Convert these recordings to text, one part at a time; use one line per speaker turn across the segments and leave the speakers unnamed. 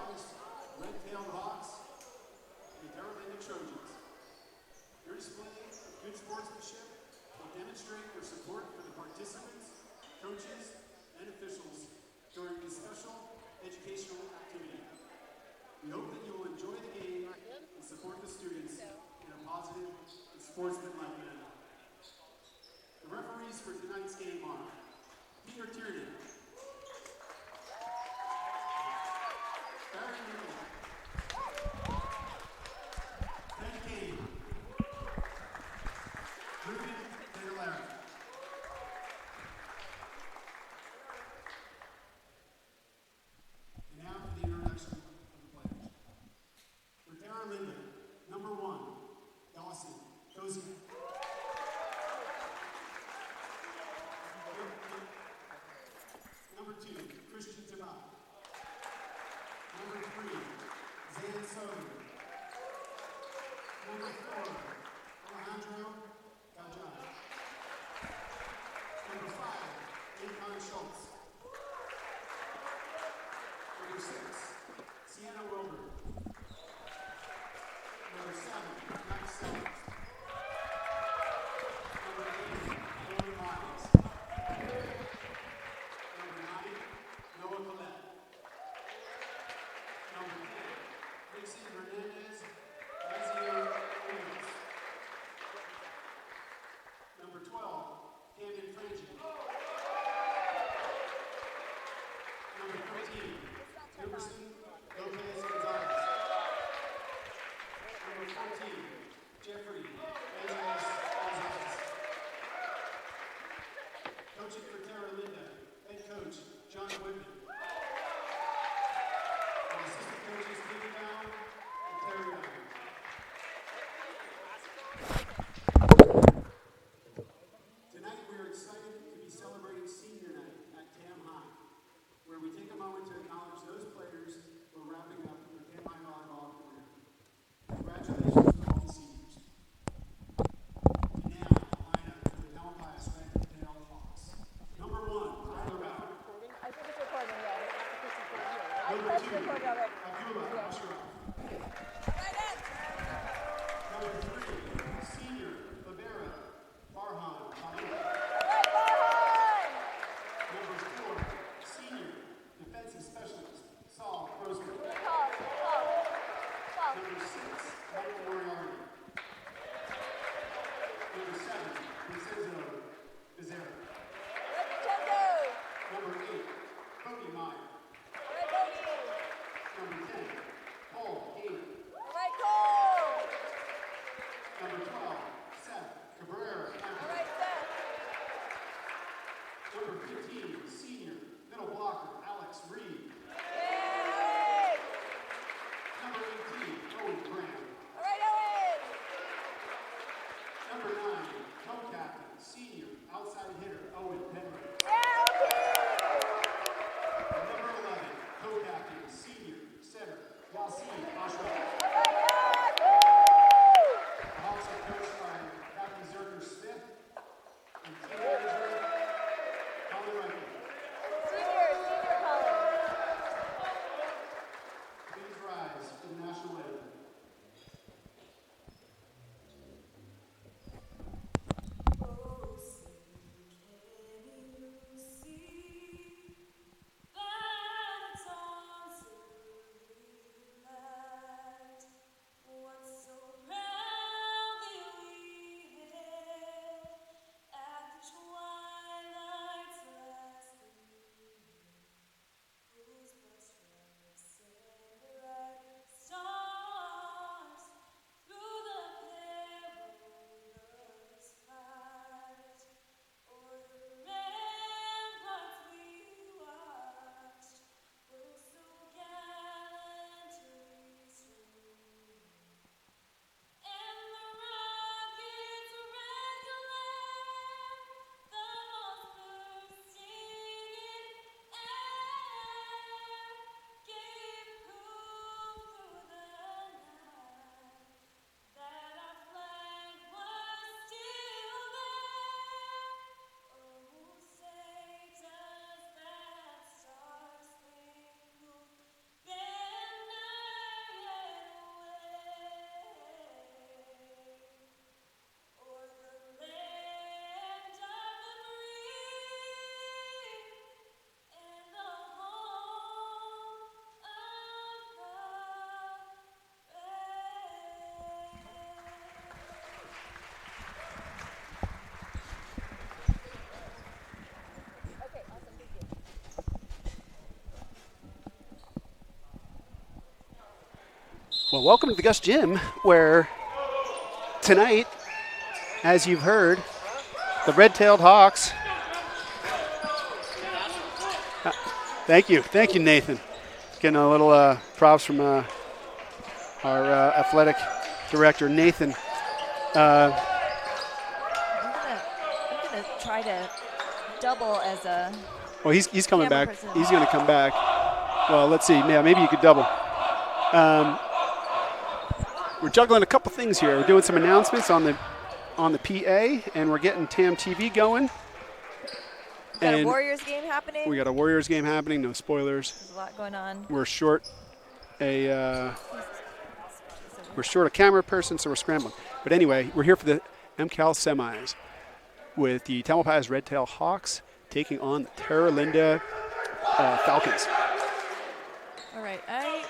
finest red-tailed hawks, the Terra Trojans. Your display of good sportsmanship will demonstrate your support for the participants, coaches, and officials during this special educational activity. We hope that you will enjoy the game and support the students in a positive and sportsmanlike manner. The referees for tonight's game are Peter Tiernan, Barry Newman, Ben Kane, Ruben Taylor. And now for the introduction of the players. For Terra Linda, number 1, Dawson Dozier. Number 2, Christian Tabak. Number 3, Zan Soder. Number 4, Alejandro Gajai. Number 5, Akon Schultz. Number 6, Sienna Wilbur. Number 7, Max Sellers. Number 8, Lauren Miles. Number 9, Noah Collette. Number 10, Dixie Hernandez, Lazio Williams. Number 12, Camden Frangie. Number 13, Emerson Lopez Gonzalez. Number 14, Jeffrey Angeles Gonzalez. Coaching for Terra Linda, head coach John Whitman. And assistant coaches Peter Down and Terry Down. Tonight we are excited to be celebrating senior night at Tam High, where we take a moment to acknowledge those players who are wrapping up their Tam High volleyball career. Congratulations to all the seniors. And now, the lineup for the Del Bias Red-Tailed Hawks. Number 1, Tyler Bauer.
I think it's recording already.
Number 2, Abdullah Ashraf. Number 3, senior Libera Farhan Khalil. Number 4, senior defensive specialist Saul Grossman. Number 6, Michael Moriarty. Number 7, Vincenzo Becerra. Number 8, Cody Meyer. Number 10, Paul Hayden. Number 12, Seth Cabrera. Number 15, senior middle blocker Alex Reed. Number 18, Owen Graham. Number 9, co-captain, senior outside hitter Owen Penrose. And number Well, welcome to the Gus Gym, where tonight, as you've heard, the red-tailed Hawks. Thank you, Nathan. Getting a little props from our athletic director, Nathan.
I'm gonna try to double as a.
Well, he's coming back.
Person.
He's going to come back. Well, let's see. Yeah, maybe you could double. We're juggling a couple things here. We're doing some announcements on the PA, and we're getting TamTV going.
We got a Warriors game happening.
We got a Warriors game happening. No spoilers.
There's a lot going on.
We're short a camera person, so we're scrambling. But anyway, we're here for the MCAL semis with the Tamalpais Red Tail Hawks taking on the Terra Falcons.
All right, I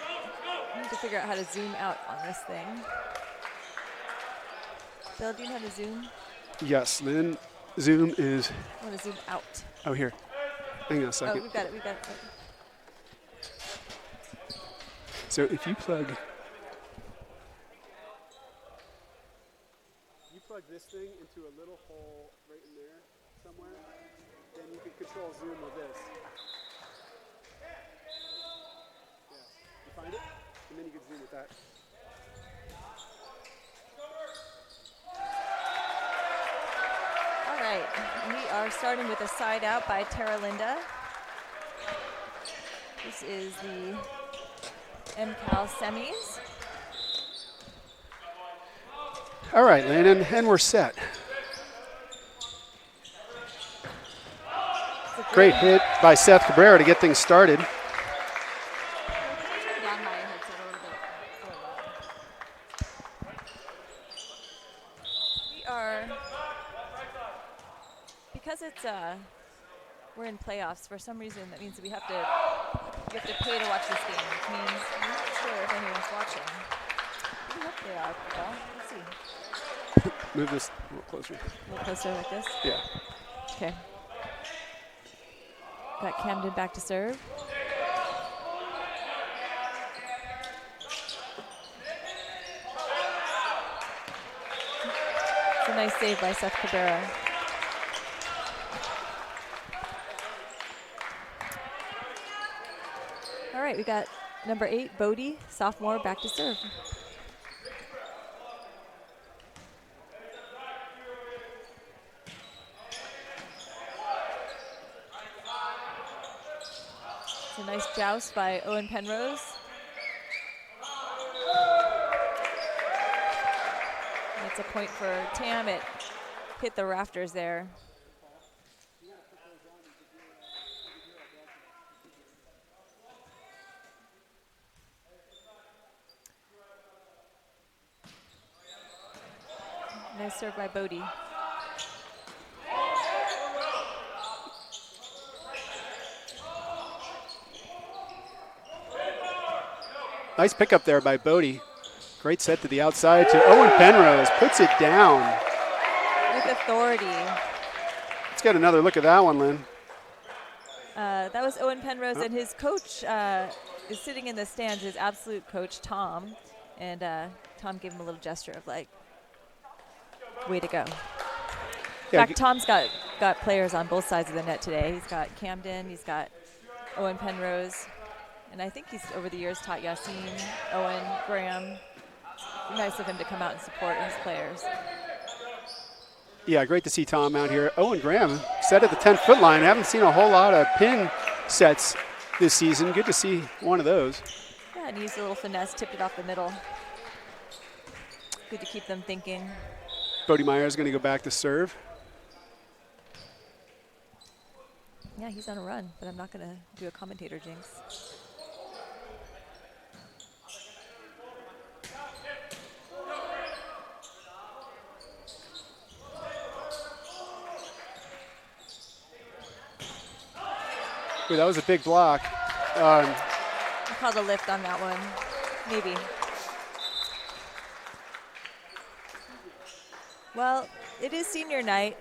need to figure out how to zoom out on this thing. Bill, do you know how to zoom?
Yes, Lynn. Zoom is.
I want to zoom out.
Oh, here. Hang on a second.
Oh, we've got it.
So if you plug this thing into a little hole right in there somewhere, then you can control zoom with this. Yeah. You find it? And then you can zoom with that.
All right, we are starting with a side out by Terra. This is the MCAL semis.
All right, Landon, and we're set. Great hit by Seth Cabrera to get things started.
Because it's we're in playoffs, for some reason that means that you have to pay to watch this game, which means I'm not sure if anyone's watching. I hope they are, Paul. Let's see.
Move this a little closer.
A little closer like this?
Yeah.
Okay. Got Camden back to serve. It's a nice save by Seth Cabrera. All right, we got number 8, Bodie, sophomore, back to serve. It's a nice joust by Owen Penrose. That's a point for Tam. It hit the rafters there. Nice serve by Bodie.
Nice pickup there by Bodie. Great set to the outside to Owen Penrose. Puts it down.
With authority.
Let's get another look at that one, Lynn.
That was Owen Penrose, and his coach is sitting in the stands, his absolute coach, Tom. And Tom gave him a little gesture of like, way to go. In fact, Tom's got players on both sides of the net today. He's got Camden, he's got Owen Penrose, and I think he's over the years taught Yassine, Owen, Graham. Nice of him to come out and support his players.
Yeah, great to see Tom out here. Owen Graham set at the 10-foot line. I haven't seen a whole lot of pin sets this season. Good to see one of those.
Yeah, and he used a little finesse, tipped it off the middle. Good to keep them thinking.
Bodie Meyer is going to go back to serve.
Yeah, he's on a run, but I'm not going to do a commentator jinx.
Ooh, that was a big block.
I called a lift on that one, maybe. Well, it is senior night.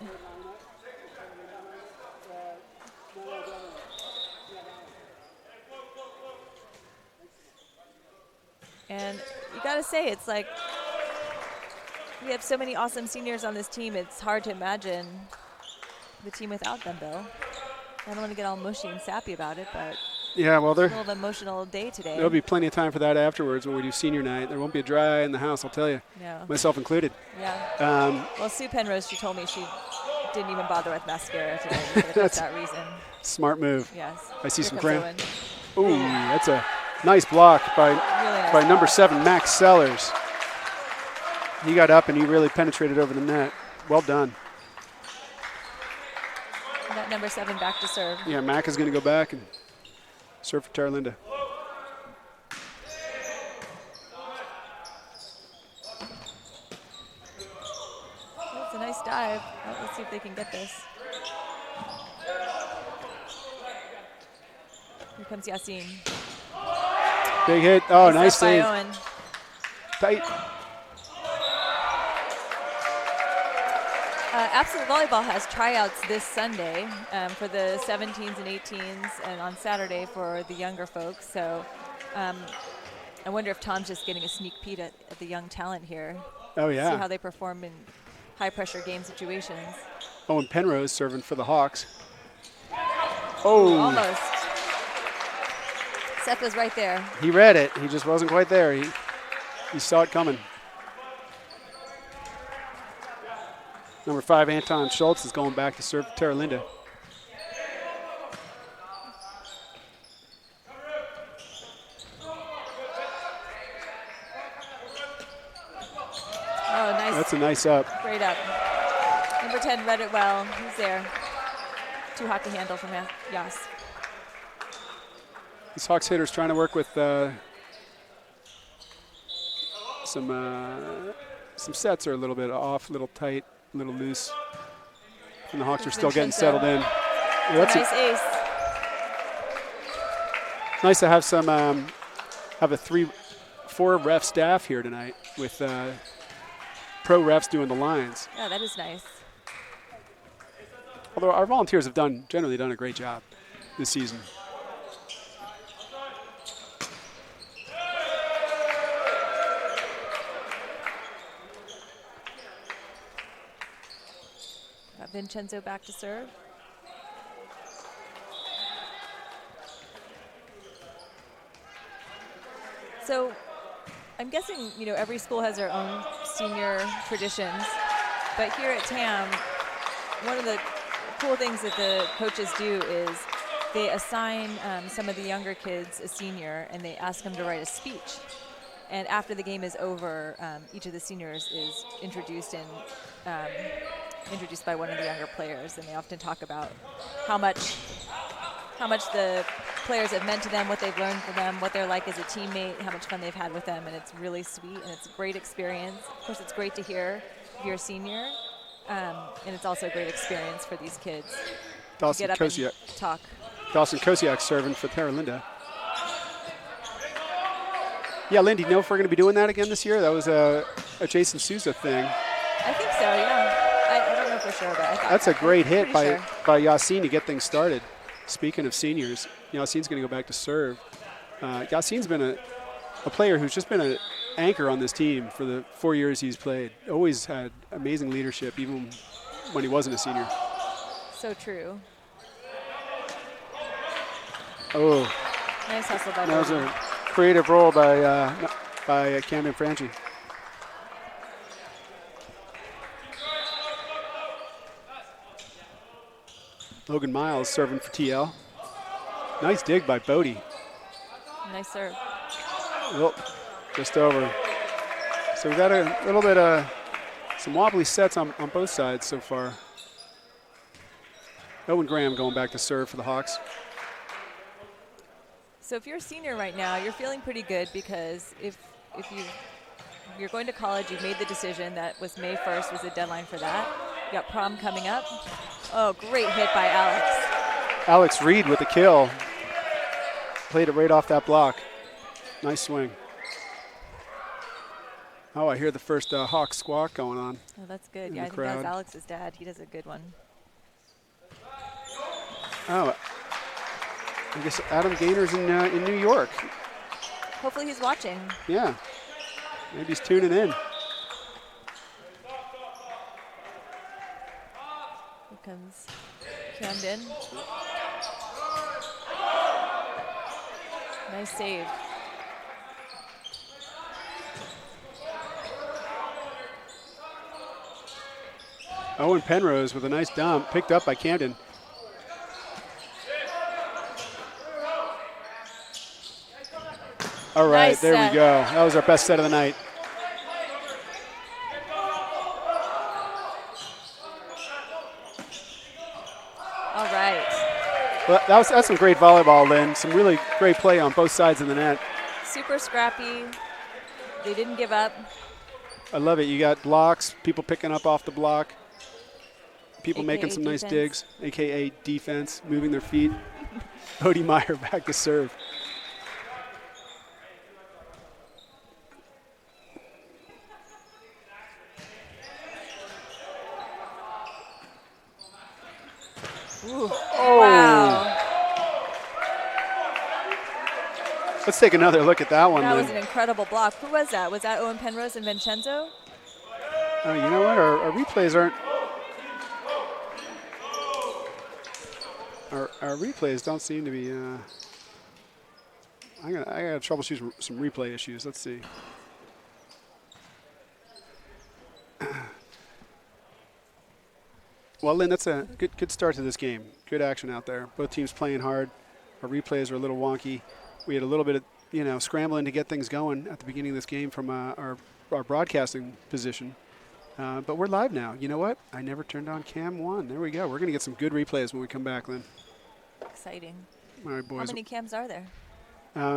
And you got to say, it's like we have so many awesome seniors on this team. It's hard to imagine the team without them, Bill. I don't want to get all mushy and sappy about it, but
Yeah, well,
it's a little of an emotional day today.
there'll be plenty of time for that afterwards when we do senior night. There won't be a dry eye in the house, I'll tell you.
No.
Myself included.
Yeah. Well, Sue Penrose, she told me she didn't even bother with mascara today for that reason.
Smart move.
Yes.
I see
Here
some
comes
cramp.
Owen.
Ooh, that's a nice block by
Really nice
by number
block.
7, Max Sellers. He got up and he really penetrated over the net. Well done.
And that number 7 back to serve.
Yeah, Mac is going to go back and serve for Terra.
That's a nice dive. Oh, let's see if they can get this. Here comes Yassine.
Big hit. Oh, nice
Set by
save.
Owen.
Tight.
Absolute Volleyball has tryouts this Sunday for the 17s and 18s, and on Saturday for the younger folks. So I wonder if Tom's just getting a sneak peek at the young talent here.
Oh,
See
yeah.
how they perform in high-pressure game situations.
Owen Penrose serving for the Hawks. Oh,
Almost. Seth was right there.
he read it. He just wasn't quite there. He saw it coming. Number 5, Anton Schultz, is going back to serve for Terra.
Oh, nice.
That's a nice up.
Great up. Number 10 read it well. He's there. Too hot to handle from Yas.
This Hawks hitter's trying to work with some sets are a little bit off, a little tight, a little loose. And the Hawks are still getting settled in. Yeah, that's
Nice ace.
nice to have some have a 4 ref staff here tonight with pro refs doing the lines.
Yeah, that is nice.
Although our volunteers have generally done a great job this season.
Got Vincenzo back to serve. So I'm guessing, every school has their own senior traditions, but here at TAM, one of the cool things that the coaches do is they assign some of the younger kids a senior, and they ask them to write a speech. And after the game is over, each of the seniors is introduced by one of the younger players, and they often talk about how much the players have meant to them, what they've learned from them, what they're like as a teammate, how much fun they've had with them, and it's really sweet, and it's a great experience. Of course, it's great to hear if you're a senior, and it's also a great experience for these kids to get up and talk.
Dawson Kosiak serving for Terra. Yeah, Lynn, do you know if we're going to be doing that again this year? That was a Jason Souza thing.
I think so, yeah. I don't know for sure, but I thought
That's a great hit by
sure.
Yassine to get things started. Speaking of seniors, Yassine's going to go back to serve. Yassine's been a player who's just been an anchor on this team for the 4 years he's played. Always had amazing leadership, even when he wasn't a senior.
So true.
Oh,
Nice hustle by
that was
Bodie.
a creative role by Camden Franchi. Logan Miles serving for TL. Nice dig by Bodie.
Nice serve.
Oh, just over. So we got a little bit of some wobbly sets on both sides so far. Owen Graham going back to serve for the Hawks.
So if you're a senior right now, you're feeling pretty good, because if you're going to college, you've made the decision that was May 1st was the deadline for that. You got prom coming up. Oh, great hit by Alex.
Alex Reed with the kill. Played it right off that block. Nice swing. Oh, I hear the first Hawk squawk going on.
Oh, that's good.
In
Yeah,
the
I think that was
crowd.
Alex's dad. He does a good one.
Oh, I guess Adam Gaynor's in New York.
Hopefully he's watching.
Yeah. Maybe he's tuning in.
Here comes Camden. Nice save.
Owen Penrose with a nice dump, picked up by Camden. All right,
Nice
there
set.
we go. That was our best set of the night.
All right.
Well, that's some great volleyball, Lynn. Some really great play on both sides of the net.
Super scrappy. They didn't give up.
I love it. You got blocks, people picking up off the block, people
AKA
making some nice
defense.
digs, a.k.a. defense, moving their feet. Odie Meyer back to serve.
Ooh.
Oh.
Wow.
Let's take another look at that one,
That
Lynn.
was an incredible block. Who was that? Was that Owen Penrose and Vincenzo?
Oh, you know what? Our replays aren't. Our replays don't seem to be. I gotta troubleshoot some replay issues. Let's see. Well, Lynn, that's a good start to this game. Good action out there. Both teams playing hard. Our replays are a little wonky. We had a little bit of scrambling to get things going at the beginning of this game from our broadcasting position. But we're live now. You know what? I never turned on Cam 1. There we go. We're going to get some good replays when we come back, Lynn.
Exciting.
All right, boys.
How many cams are there?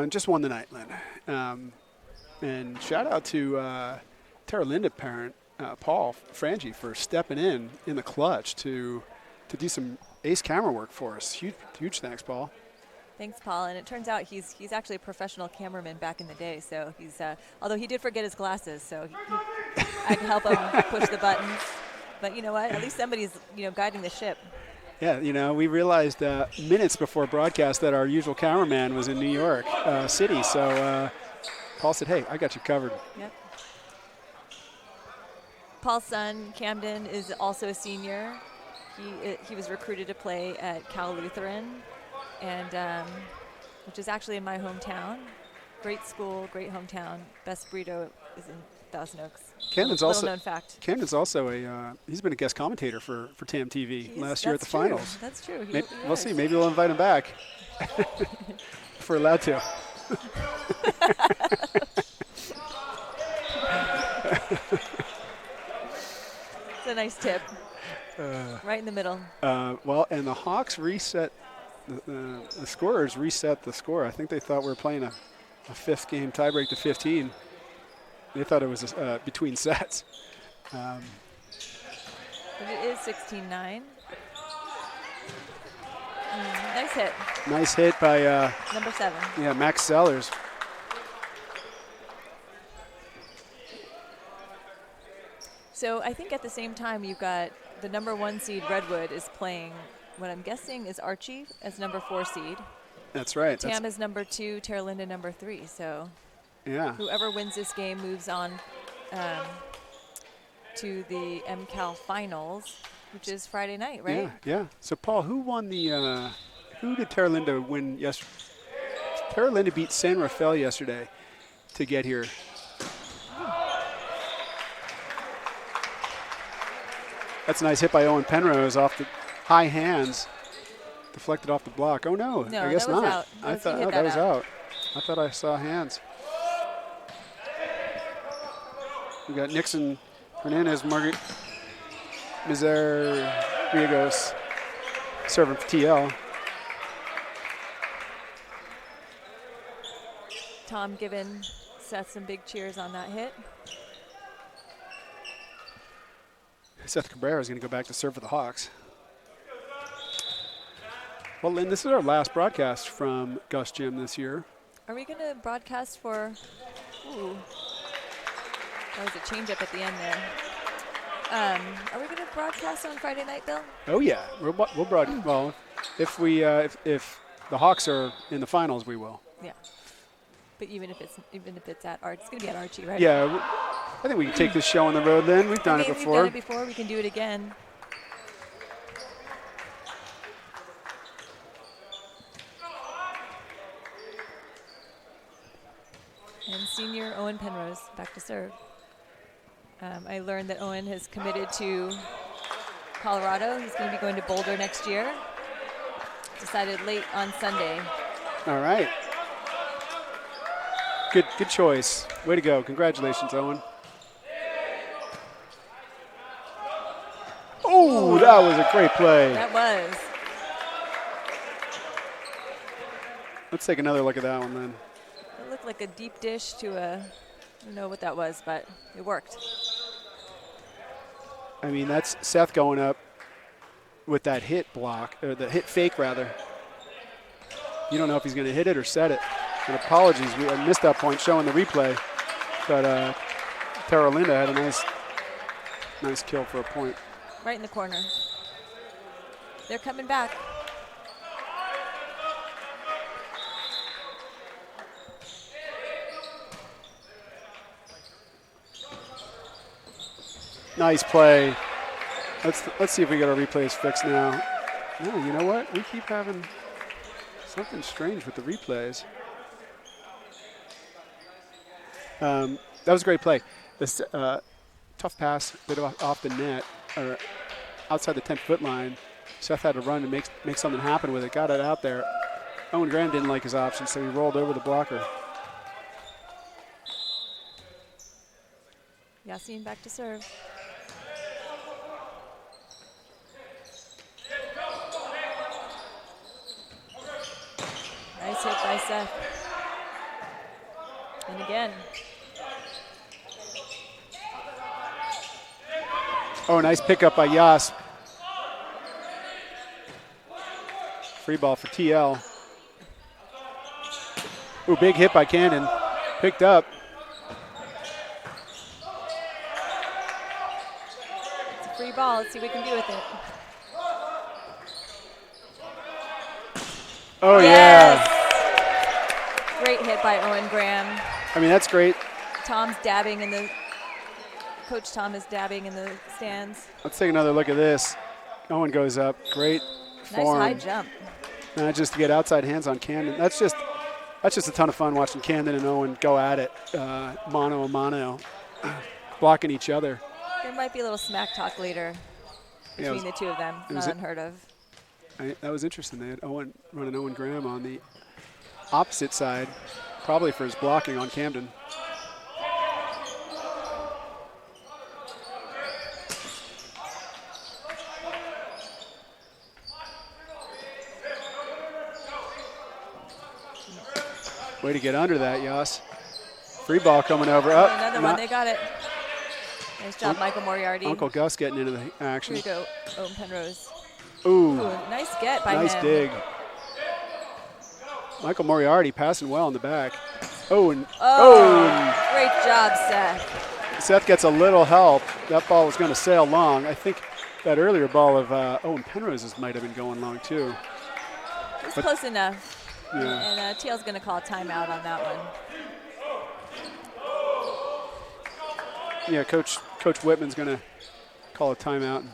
Just one tonight, Lynn. And shout out to Terra Linda parent, Paul Frangie, for stepping in the clutch to do some ace camera work for us. Huge thanks, Paul.
Thanks, Paul. And it turns out he's actually a professional cameraman back in the day. So he's although he did forget his glasses, so I can help him push the buttons. But you know what? At least somebody's guiding the ship.
Yeah, we realized minutes before broadcast that our usual cameraman was in New York City. So Paul said, "Hey, I got you covered."
Yep. Paul's son, Camden, is also a senior. He was recruited to play at Cal Lutheran, and which is actually in my hometown. Great school, great hometown. Best burrito is in Thousand Oaks.
Camden's
Little
also
known fact.
Camden's also he's been a guest commentator for TamTV last year at the
That's true.
finals.
That's true.
We'll see. Maybe we'll invite him back if we're allowed to.
It's a nice tip. Right in the middle.
Well, and the Hawks reset. The scorers reset the score. I think they thought we were playing a fifth game tiebreak to 15. They thought it was between sets.
But it is 16-9. Nice hit.
Nice hit by
Number 7.
Max Sellers.
So I think at the same time you've got the number 1 seed Redwood is playing what I'm guessing is Archie as number 4 seed.
That's right.
Tam is number 2, Terra Linda number 3. So
Yeah.
whoever wins this game moves on to the MCAL finals, which is Friday night, right?
Yeah. So Paul, who won the? Who did Terra Linda win yesterday? Terra Linda beat San Rafael yesterday to get here. That's a nice hit by Owen Penrose off the high hands. Deflected off the block. Oh, no.
No,
I guess
that was
not.
out.
I
He
thought
hit
that
that
was
out.
out. I thought I saw hands. We got Nixon, Hernandez, Margaret, Mizer, Riegos serving for TL.
Tom Given set some big cheers on that hit.
Seth Cabrera is going to go back to serve for the Hawks. Well, Lynn, this is our last broadcast from Gus Gym this year.
Are we going to broadcast for? Ooh, that was a change-up at the end there. Are we going to broadcast on Friday night, Bill?
Oh yeah, we'll broadcast. Well, if the Hawks are in the finals, we will.
Yeah. But even if it's at Arch, it's going to be at Archie, right?
Yeah, I think we can take this show on the road. Then we've done it before.
We've done it before. We can do it again. And senior Owen Penrose back to serve. I learned that Owen has committed to Colorado. He's going to be going to Boulder next year. Decided late on Sunday.
All right. Good choice. Way to go. Congratulations, Owen. Oh, that was a great play.
That was.
Let's take another look at that one then.
It looked like a deep dish to I don't know what that was, but it worked.
I mean, that's Seth going up with that hit block, or the hit fake rather. You don't know if he's going to hit it or set it. And apologies, we missed that point showing the replay. But Terra Linda had a nice kill for a point.
Right in the corner. They're coming back.
Nice play. Let's see if we get our replays fixed now. No, you know what? We keep having something strange with the replays. That was a great play. This tough pass, bit off the net, or outside the 10-foot line. Seth had to run and make something happen with it. Got it out there. Owen Graham didn't like his options, so he rolled over the blocker.
Yassine back to serve. Nice hit by Seth. And again.
Oh, nice pickup by Yas. Free ball for TL. Ooh, big hit by Cannon. Picked up.
It's a free ball. Let's see what we can do with it.
Oh,
yes!
Yeah.
Great hit by Owen Graham.
I mean, that's great.
Coach Tom is dabbing in the stands.
Let's take another look at this. Owen goes up. Great form.
Nice high jump.
Just to get outside hands on Camden. That's just a ton of fun watching Camden and Owen go at it, mano a mano, blocking each other.
There might be a little smack talk later between the two of them. Not unheard of.
That was interesting. They had Owen running Owen Graham on the opposite side, probably for his blocking on Camden. Way to get under that, Yas. Free ball coming over. Oh,
another one. They got it. Nice job, Michael Moriarty.
Uncle Gus getting into the action.
Here we go, Owen Penrose.
Ooh,
nice get by him.
Nice dig. Michael Moriarty passing well in the back. Great
job, Seth.
Seth gets a little help. That ball was going to sail long. I think that earlier ball of Owen Penrose's might have been going long too.
It's close enough.
Yeah.
And TL's going to call a timeout on that one.
Yeah, Coach Whitman's going to call a timeout and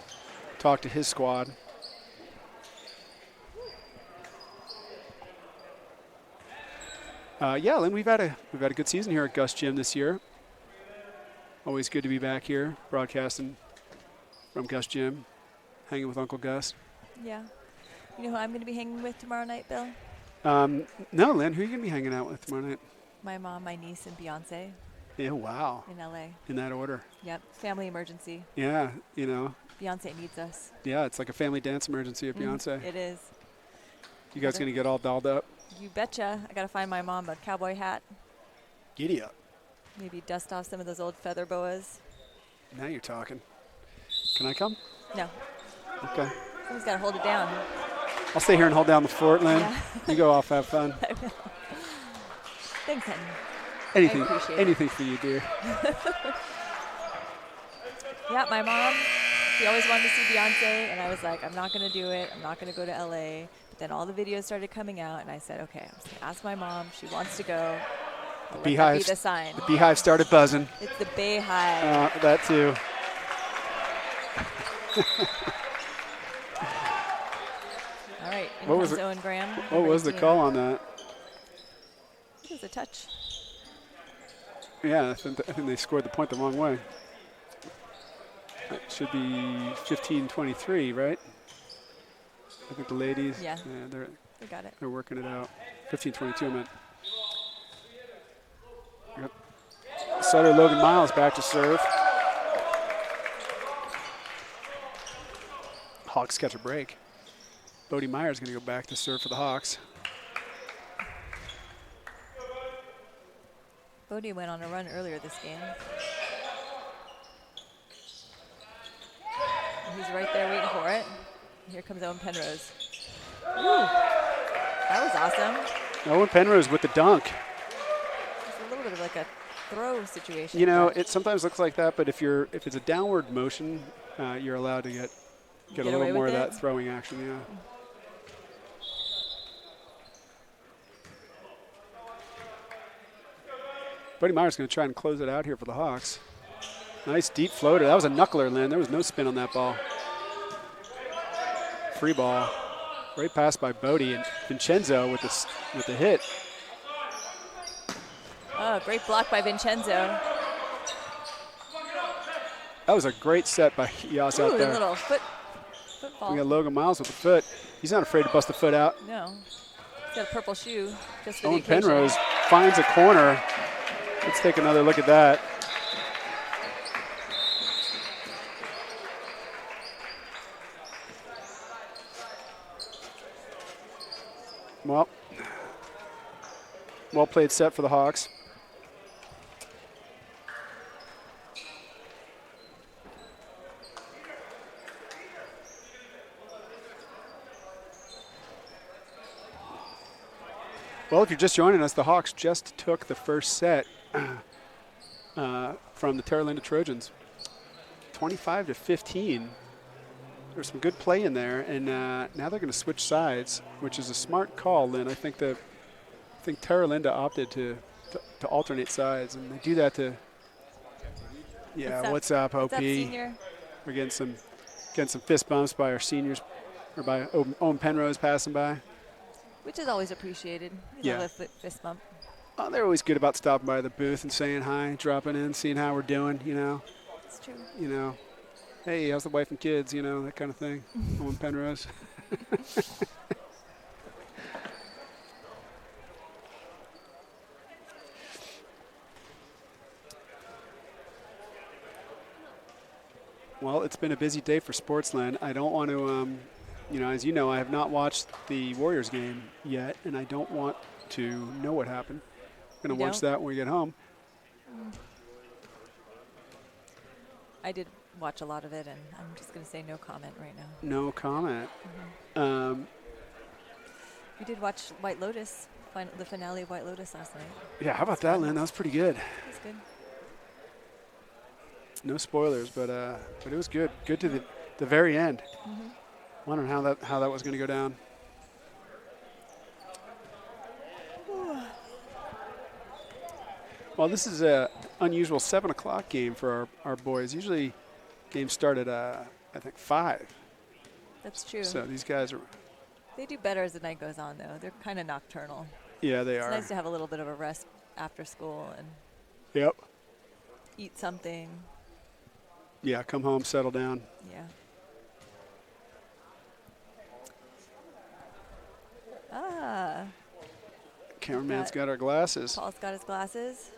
talk to his squad. Lynn, we've had a good season here at Gus Gym this year. Always good to be back here broadcasting from Gus Gym, hanging with Uncle Gus.
Yeah. You know who I'm going to be hanging with tomorrow night, Bill?
No, Lynn, who are you going to be hanging out with tomorrow night?
My mom, my niece, and Beyonce.
Yeah, wow.
In LA.
In that order.
Yep, family emergency.
Yeah, you know.
Beyonce needs us.
Yeah, it's like a family dance emergency at Beyonce.
It is.
You guys going to get all dolled up?
You betcha. I got to find my mom a cowboy hat.
Giddy up.
Maybe dust off some of those old feather boas.
Now you're talking. Can I come?
No.
Okay.
Someone's got to hold it down.
I'll stay here and hold down the fort, Lynn.
Yeah.
You go off, have fun.
I will. Thanks, honey.
Anything for you, dear.
Yeah, my mom, she always wanted to see Beyonce, and I was like, I'm not going to do it. I'm not going to go to LA. But then all the videos started coming out, and I said, okay, I'm just going to ask my mom. She wants to go.
The
Let
beehive.
that be the sign.
The beehive started buzzing.
It's the Bay Hive.
That too.
All right, in
What was
comes
it-
Owen Graham.
What
number
was the
18.
call on that?
It was a touch.
Yeah, I think they scored the point the wrong way. It should be 15-23, right? I think the ladies.
Yeah.
They
got it.
They're working it out. 15-22, I meant. Yep. Setter Logan Miles back to serve. Hawks catch a break. Bodie Meyer's going to go back to serve for the Hawks.
Bodie went on a run earlier this game. And he's right there waiting for it. Here comes Owen Penrose. Ooh, that was awesome.
Owen Penrose with the dunk.
It's a little bit of like a throw situation.
You know,
but
it sometimes looks like that, but if it's a downward motion, you're allowed to get a
Get
little
away
more of
with
that
it?
throwing action. Yeah. Buddy Meyer's going to try and close it out here for the Hawks. Nice deep floater. That was a knuckler, Lynn. There was no spin on that ball. Free ball. Great pass by Bodie and Vincenzo with the hit.
Oh, great block by Vincenzo.
That was a great set by Yas
Ooh,
out
a
there.
little football.
We got Logan Miles with the foot. He's not afraid to bust the foot out.
No. He's got a purple shoe just for
Owen
the occasion.
Penrose finds a corner. Let's take another look at that. Well played set for the Hawks. Well, if you're just joining us, the Hawks just took the first set from the Terra Trojans, 25-15. There's some good play in there, and now they're going to switch sides, which is a smart call, Lynn. I think Terra opted to alternate sides, and they do that to. Yeah, what's up, OP?
What's up, senior?
We're getting some fist bumps by our seniors, or by Owen Penrose passing by.
Which is always appreciated. You
Yeah.
love a fist bump.
Oh, they're always good about stopping by the booth and saying hi, dropping in, seeing how we're doing, you know.
It's true.
You know, hey, how's the wife and kids, you know, that kind of thing. Owen Penrose. Well, it's been a busy day for Sportsland. I don't want to, as you know, I have not watched the Warriors game yet, and I don't want to know what happened. I'm going to watch that when we get home.
I did watch a lot of it, and I'm just going to say no comment right now.
No comment.
We did watch White Lotus, the finale of White Lotus last night.
Yeah, how about that, Lynn? That was pretty good.
It was good.
No spoilers, but it was good. Good to the very end. Wondering how that was going to go down. Well, this is a unusual 7 o'clock game for our boys. Usually, games start at I think 5.
That's true.
So these guys are.
They do better as the night goes on, though. They're kind of nocturnal.
Yeah, they
It's
are.
nice to have a little bit of a rest after school and
Yep.
eat something.
Yeah, come home, settle down.
Yeah. Ah.
Cameraman's got our glasses.
Paul's got his glasses.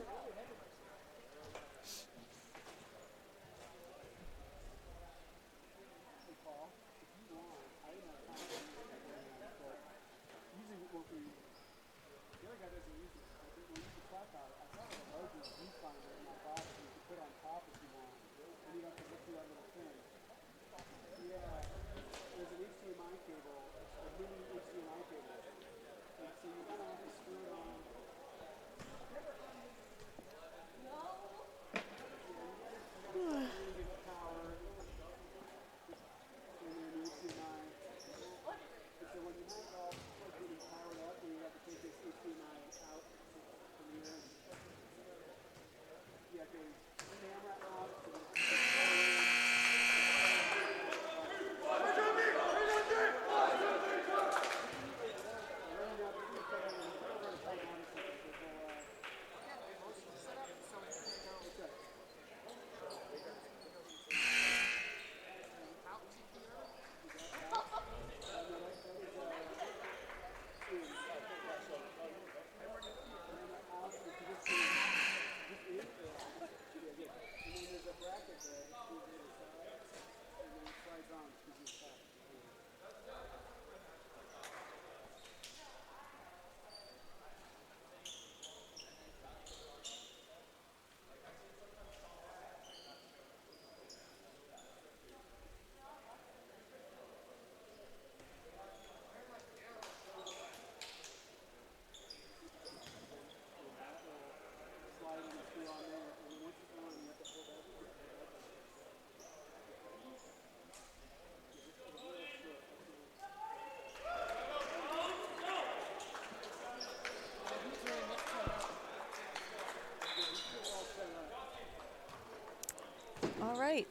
right.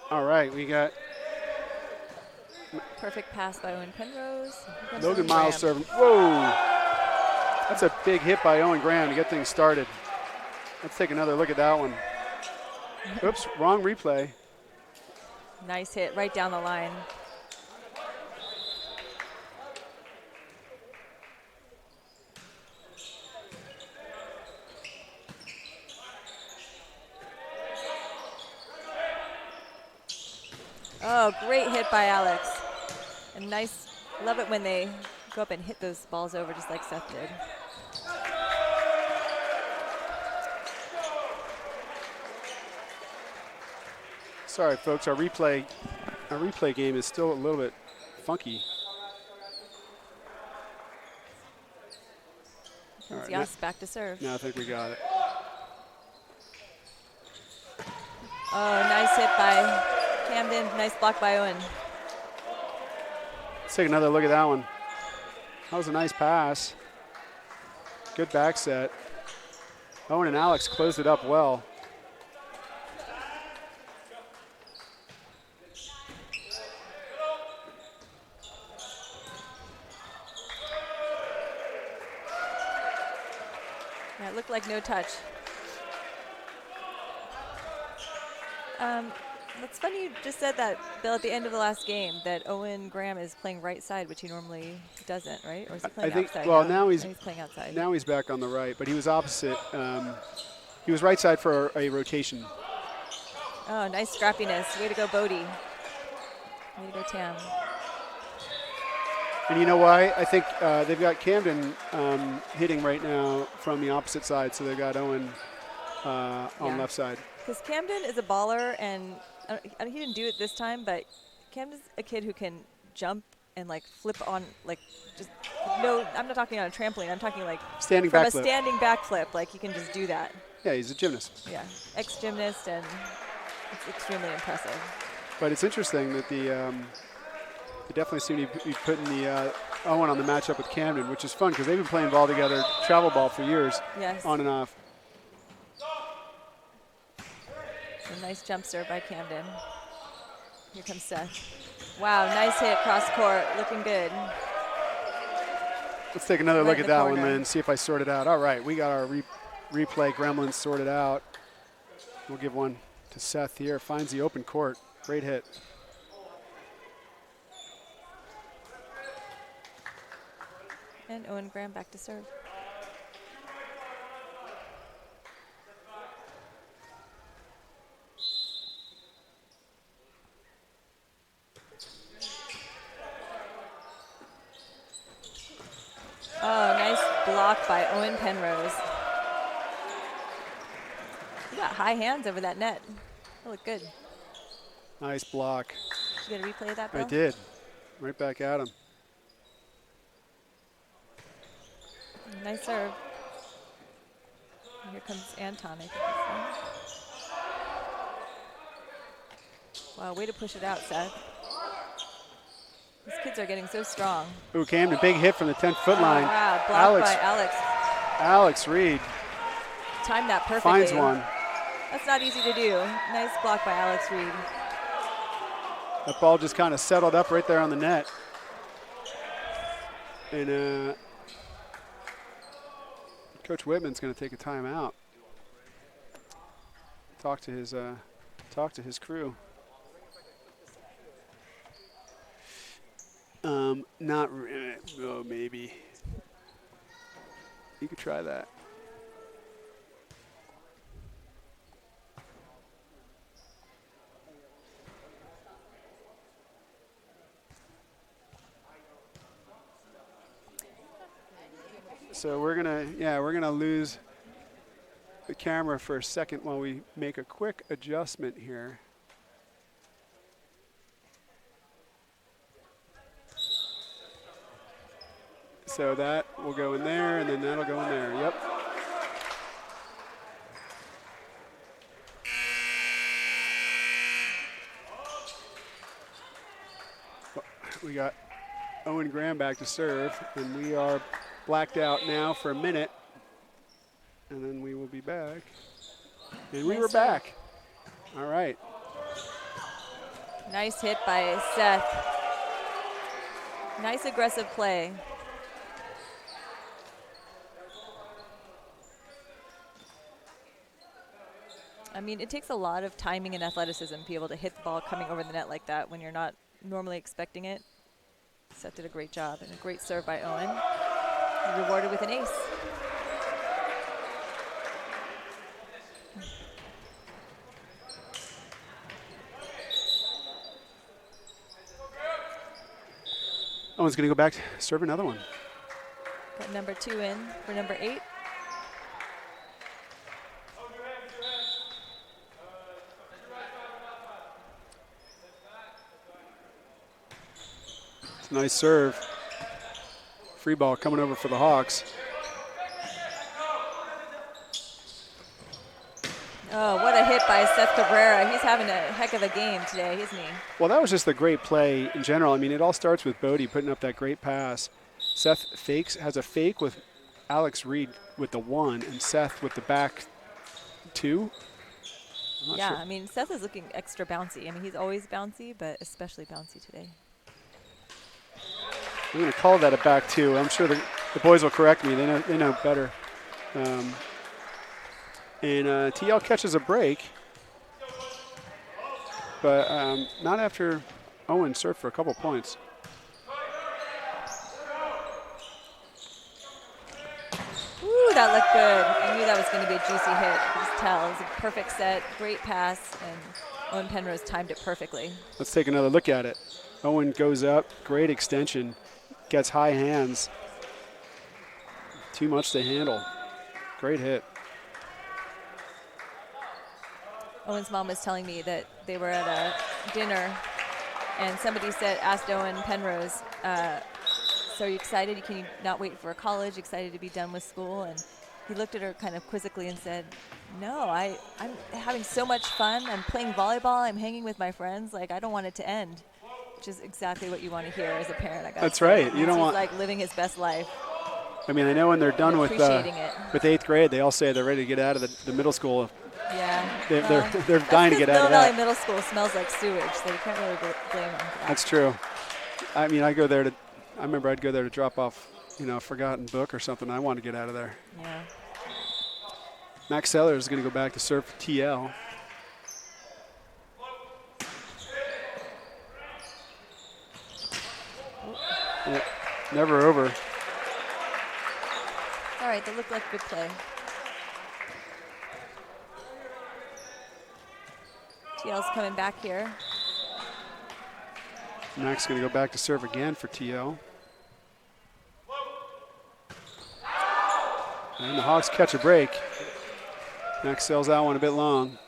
All right, we got
Perfect pass by Owen Penrose. Here comes
Logan
Owen
Miles
Graham.
serving. Whoa! That's a big hit by Owen Graham to get things started. Let's take another look at that one. Oops, wrong replay.
Nice hit right down the line. Oh, great hit by Alex. And nice, love it when they go up and hit those balls over just like Seth did.
Sorry, folks, our replay game is still a little bit funky. All right,
Yes, back to serve.
now I think we got it.
Oh, nice hit by Camden. Nice block by Owen.
Let's take another look at that one. That was a nice pass. Good back set. Owen and Alex closed it up well.
Yeah, it looked like no touch. It's funny you just said that, Bill, at the end of the last game, that Owen Graham is playing right side, which he normally doesn't, right? Or is he playing
I think,
outside
well,
now?
now he's
playing outside.
Now he's back on the right, but he was opposite. He was right side for a rotation.
Oh, nice scrappiness. Way to go, Bodie. Way to go, Tam.
And you know why? I think they've got Camden hitting right now from the opposite side, so they've got Owen on left side.
Because Camden is a baller, and he didn't do it this time, but Camden's a kid who can jump and like flip on, like just no. I'm not talking on a trampoline. I'm talking like
Standing
from
backflip.
a standing backflip. Like he can just do that.
Yeah, he's a gymnast.
Yeah, ex-gymnast, and it's extremely impressive.
But it's interesting that they definitely seem to be putting the Owen on the matchup with Camden, which is fun because they've been playing ball together, travel ball for years,
Yes.
on and off.
A nice jump serve by Camden. Here comes Seth. Wow, nice hit cross court, looking good.
Let's take another
Right
look
in
at
the
that one
corner.
then, see if I sort it out. All right, we got our replay gremlins sorted out. We'll give one to Seth here. Finds the open court. Great hit.
And Owen Graham back to serve. Oh, nice block by Owen Penrose. You got high hands over that net. That looked good.
Nice block.
Did you get a replay of that, Bill?
I did. Right back at him.
Nice serve. And here comes Anton, I think. Wow, way to push it out, Seth. These kids are getting so strong.
Ooh, Camden, big hit from the 10-foot line.
Oh, wow, blocked
Alex,
by Alex.
Alex Reed
Timed that perfectly.
finds one.
That's not easy to do. Nice block by Alex Reed.
That ball just kind of settled up right there on the net. And Coach Whitman's going to take a timeout. Talk to his crew. Not oh, maybe. You could try that. So we're gonna lose the camera for a second while we make a quick adjustment here. So that will go in there, and then that'll go in there. Yep. We got Owen Graham back to serve, and we are blacked out now for a minute, and then we will be back. And we
Nice
were
serve.
back. All right.
Nice hit by Seth. Nice aggressive play. I mean, it takes a lot of timing and athleticism to be able to hit the ball coming over the net like that when you're not normally expecting it. Seth did a great job, and a great serve by Owen. He's rewarded with an ace.
Owen's going to go back to serve another one.
Got number 2 in for number 8.
It's a nice serve. Free ball coming over for the Hawks.
Oh, what a hit by Seth Cabrera. He's having a heck of a game today, isn't he?
Well, that was just a great play in general. I mean, it all starts with Bodie putting up that great pass. Seth has a fake with Alex Reed with the 1 and Seth with the back 2.
Yeah,
Sure.
I mean, Seth is looking extra bouncy. I mean, he's always bouncy, but especially bouncy today.
I'm going to call that a back 2. I'm sure the boys will correct me. They know better. And TL catches a break, but not after Owen served for a couple points.
Ooh, that looked good. I knew that was going to be a juicy hit. You could just tell. It was a perfect set, great pass, and Owen Penrose timed it perfectly.
Let's take another look at it. Owen goes up, great extension, gets high hands. Too much to handle. Great hit.
Owen's mom was telling me that they were at a dinner, and somebody asked Owen Penrose, so are you excited? Can you not wait for college? Excited to be done with school? And he looked at her kind of quizzically and said, no, I'm having so much fun. I'm playing volleyball. I'm hanging with my friends. Like, I don't want it to end, which is exactly what you want to hear as a parent, I guess.
That's right. You don't want,
like living his best life.
I mean, I know when they're done with 8th grade, they all say they're ready to get out of the middle school.
Yeah.
They're dying to get out of that.
Valley Middle School smells like sewage, so you can't really blame them for that.
That's true. I mean, I remember I'd go there to drop off, a forgotten book or something. I wanted to get out of there.
Yeah.
Max Sellers is going to go back to serve for TL. Yeah, never over.
All right, that looked like a good play. TL's coming back here.
Max is going to go back to serve again for TL. And the Hawks catch a break. Max sells that one a bit long.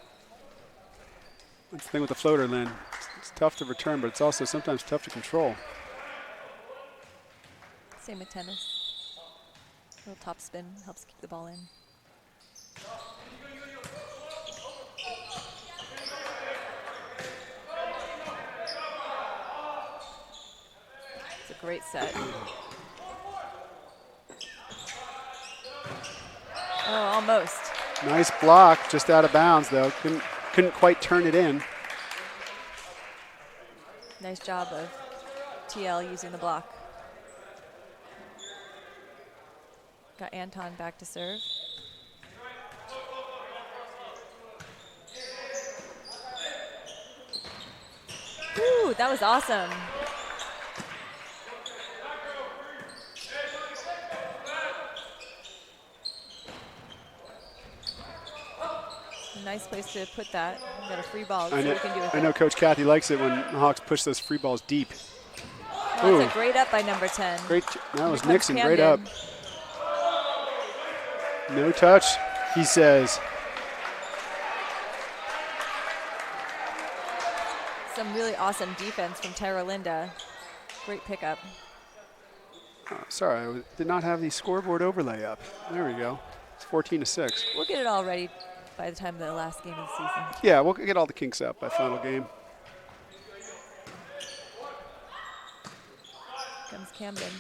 That's the thing with the floater, Lynn. It's tough to return, but it's also sometimes tough to control.
Same with tennis. A little top spin helps keep the ball in. It's a great set. Oh, almost.
Nice block, just out of bounds though. Couldn't quite turn it in.
Nice job of TL using the block. Got Anton back to serve. Ooh, that was awesome. Nice place to put that. You got a free ball. Let's see what we can do with
I know
it.
Coach Kathy likes it when the Hawks push those free balls deep.
Oh, that's a great up by number 10.
Great. That was
Here
Nixon.
comes
Great up. No touch, he says.
Some really awesome defense from Terra Linda. Great pickup.
Oh, sorry, I did not have the scoreboard overlay up. There we go. It's 14-6.
We'll get it all ready by the time of the last game of the season.
Yeah, we'll get all the kinks out by final game.
Comes Camden.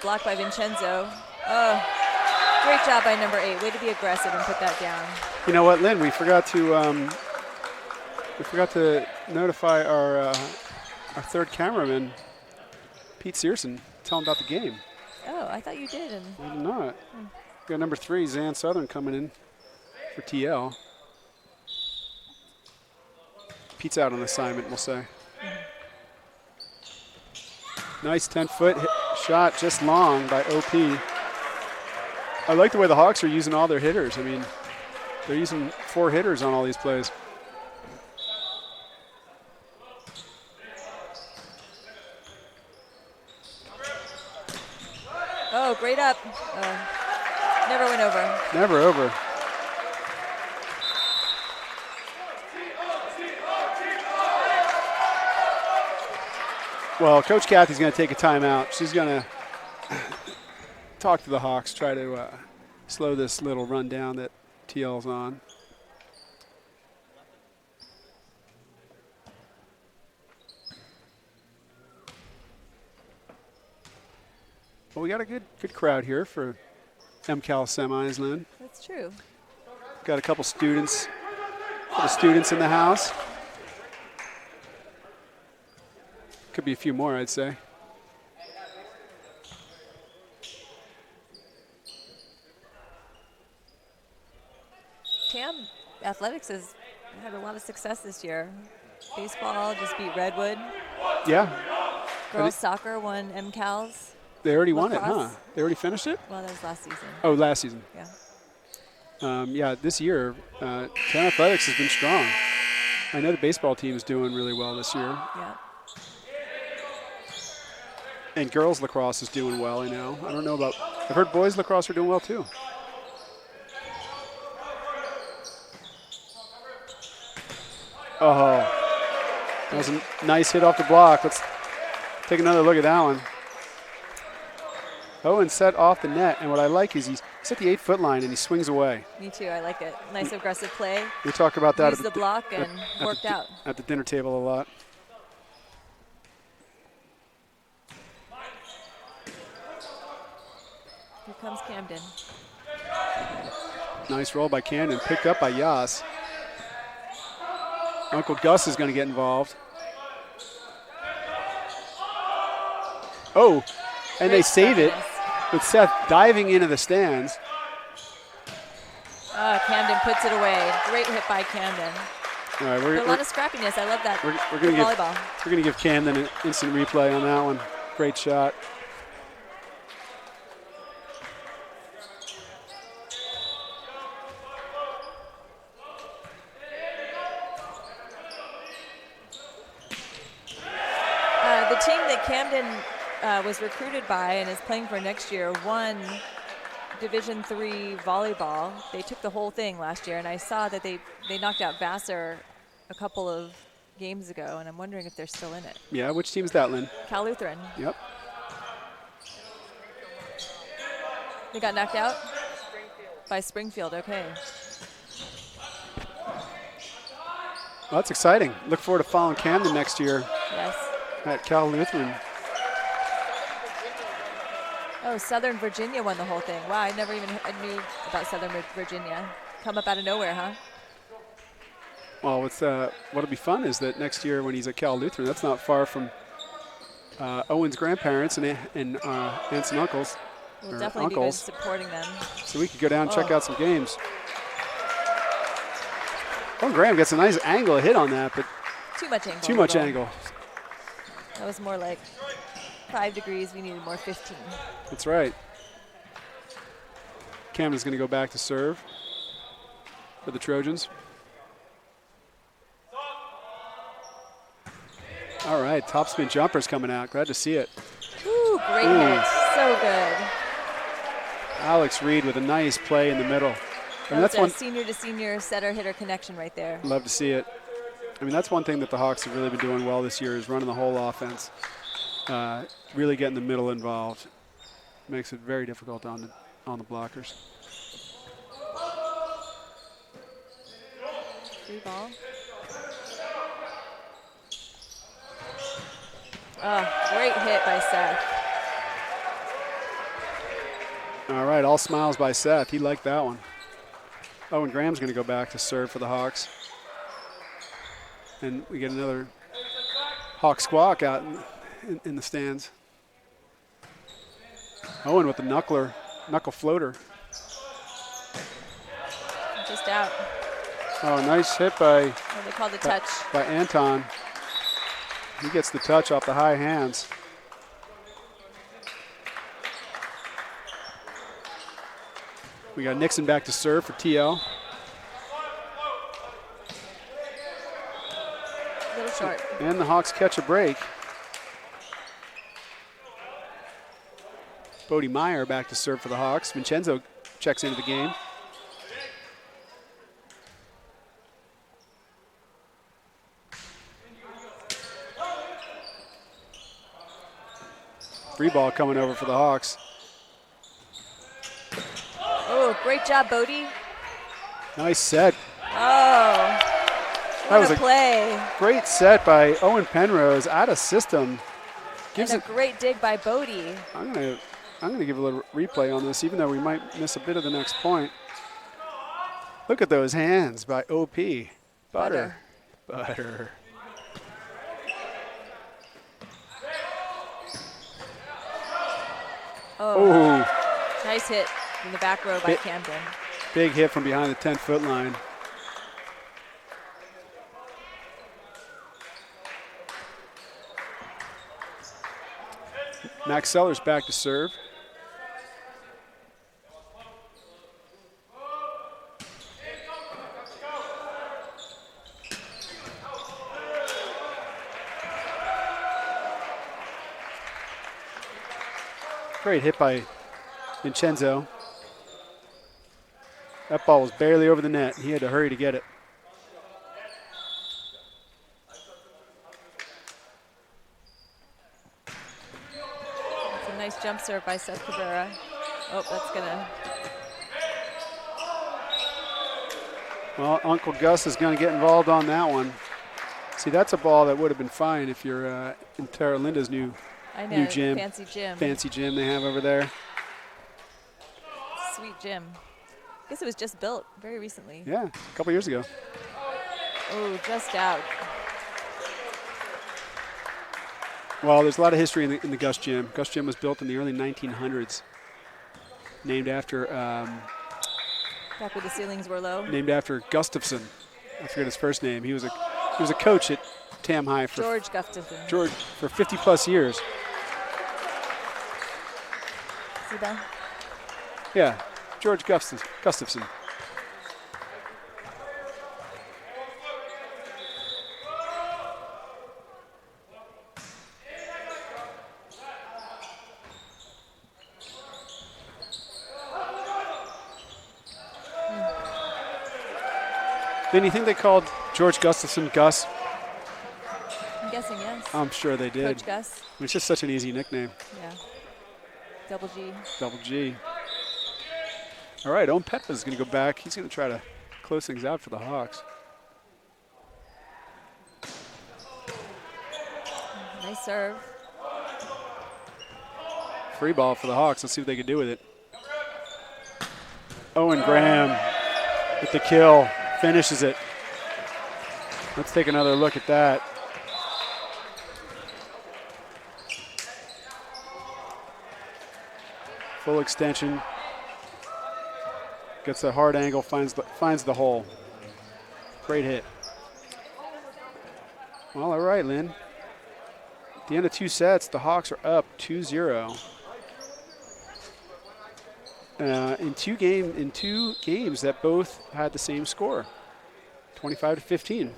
block by Vincenzo. Oh, great job by number 8. Way to be aggressive and put that down.
You know what, Lynn? We forgot to notify our third cameraman, Pete Searson. Tell him about the game.
Oh, I thought you did. And
I did not. Got number 3, Zan Southern, coming in for TL. Pete's out on assignment, we'll say. Nice 10-foot shot, just long by OP. I like the way the Hawks are using all their hitters. I mean, they're using 4 hitters on all these plays.
oh, great up. Never went over.
Never over. Well, Coach Kathy's going to take a timeout. She's going to talk to the Hawks, try to slow this little run down that TL's on. Well, we got a good crowd here for MCAL semis, Lynn.
That's true.
Got a couple students in the house. Could be a few more, I'd say.
TAM Athletics has had a lot of success this year. Baseball just beat Redwood.
Yeah.
Girls soccer won MCALs.
They already won it, huh?
Lacrosse.
They already finished it?
Well, that was last season.
Oh, last season.
Yeah.
Yeah, this year, TAM Athletics has been strong. I know the baseball team is doing really well this year.
Yeah.
And girls lacrosse is doing well, I know. I don't know about, I've heard boys lacrosse are doing well too. Oh, that was a nice hit off the block. Let's take another look at that one. Owen set off the net, and what I like is he's at the 8-foot line and he swings away.
Me too. I like it. Nice aggressive play.
We talk about that
Used the block and worked out.
At the dinner table a lot.
Here comes Camden.
Nice roll by Camden, picked up by Yas. Uncle Gus is going to get involved. Oh, and they save it with Seth diving into the stands.
Camden puts it away. Great hit by Camden.
All right,
A lot of scrappiness. I love that.
we're going to
volleyball.
We're going to give Camden an instant replay on that one. Great shot.
The team that Camden was recruited by and is playing for next year won Division III volleyball. They took the whole thing last year, and I saw that they knocked out Vassar a couple of games ago, and I'm wondering if they're still in it.
Yeah, which team's that, Lynn?
Cal Lutheran.
Yep.
They got knocked out by Springfield. Okay.
Well, that's exciting. Look forward to following Camden next year
Yes.
at Cal Lutheran.
Oh, Southern Virginia won the whole thing. Wow, I never even knew about Southern Virginia. Come up out of nowhere, huh?
Well, what'll be fun is that next year when he's at Cal Lutheran, that's not far from Owen's grandparents and aunts and uncles.
We'll
or
definitely
uncles.
be good supporting them.
So we could go down and check out some games. Oh, Graham gets a nice angle hit on that, but
Too much angle.
too much
Little.
angle.
That was more like 5 degrees. We needed more 15.
That's right. Camden's going to go back to serve for the Trojans. All right, topspin jumper's coming out. Glad to see it.
Ooh, great hit. So good.
Alex Reed with a nice play in the middle. And
That's
that's one.
senior to senior setter hitter connection right there.
Love to see it. I mean, that's one thing that the Hawks have really been doing well this year is running the whole offense. Really getting the middle involved. Makes it very difficult on the blockers.
Free ball. Oh, great hit by Seth.
All right, all smiles by Seth. He liked that one. Owen Graham's going to go back to serve for the Hawks. And we get another Hawk squawk out in the stands. Owen with the knuckle floater.
Just out.
Oh, nice hit by,
What they call the touch.
by Anton. He gets the touch off the high hands. We got Nixon back to serve for TL.
A little short.
And the Hawks catch a break. Bodie Meyer back to serve for the Hawks. Vincenzo checks into the game. Free ball coming over for the Hawks.
Oh, great job, Bodie.
Nice set.
Oh,
That was
what a play.
Great set by Owen Penrose out of system. Gives
And
it.
a great dig by Bodie.
I'm gonna give a little replay on this, even though we might miss a bit of the next point. Look at those hands by OP. Butter. Oh,
Nice hit in the back row by Camden.
big hit from behind the 10-foot line. Max Sellers back to serve. Great hit by Vincenzo. That ball was barely over the net. He had to hurry to get it.
It's a nice jump serve by Seth Cabrera. Oh, that's gonna.
Well, Uncle Gus is going to get involved on that one. See, that's a ball that would have been fine if you're in Terra Linda's new
I know,
gym.
fancy gym.
They have over there.
Sweet gym. I guess it was just built very recently.
Yeah, a couple years ago.
Oh, just out.
Well, there's a lot of history in the Gus Gym. Gus Gym was built in the early 1900s, named after
Back where the ceilings were low.
Gustafson. I forget his first name. He was a coach at Tam High for
George Gustafson.
for 50 plus years.
See that?
Yeah, George Gustafson. Then you think they called George Gustafson Gus?
I'm guessing yes.
I'm sure they did.
Coach Gus.
It's just such an easy nickname.
Yeah. Double G.
Double G. All right, Owen Petva is going to go back. He's going to try to close things out for the Hawks.
Nice serve.
Free ball for the Hawks. Let's see what they can do with it. Owen Graham with the kill. Finishes it. Let's take another look at that. Full extension. Gets a hard angle, finds the hole. Great hit. Well, all right, Lynn. At the end of 2 sets, the Hawks are up 2-0. In two games that both had the same score, 25-15.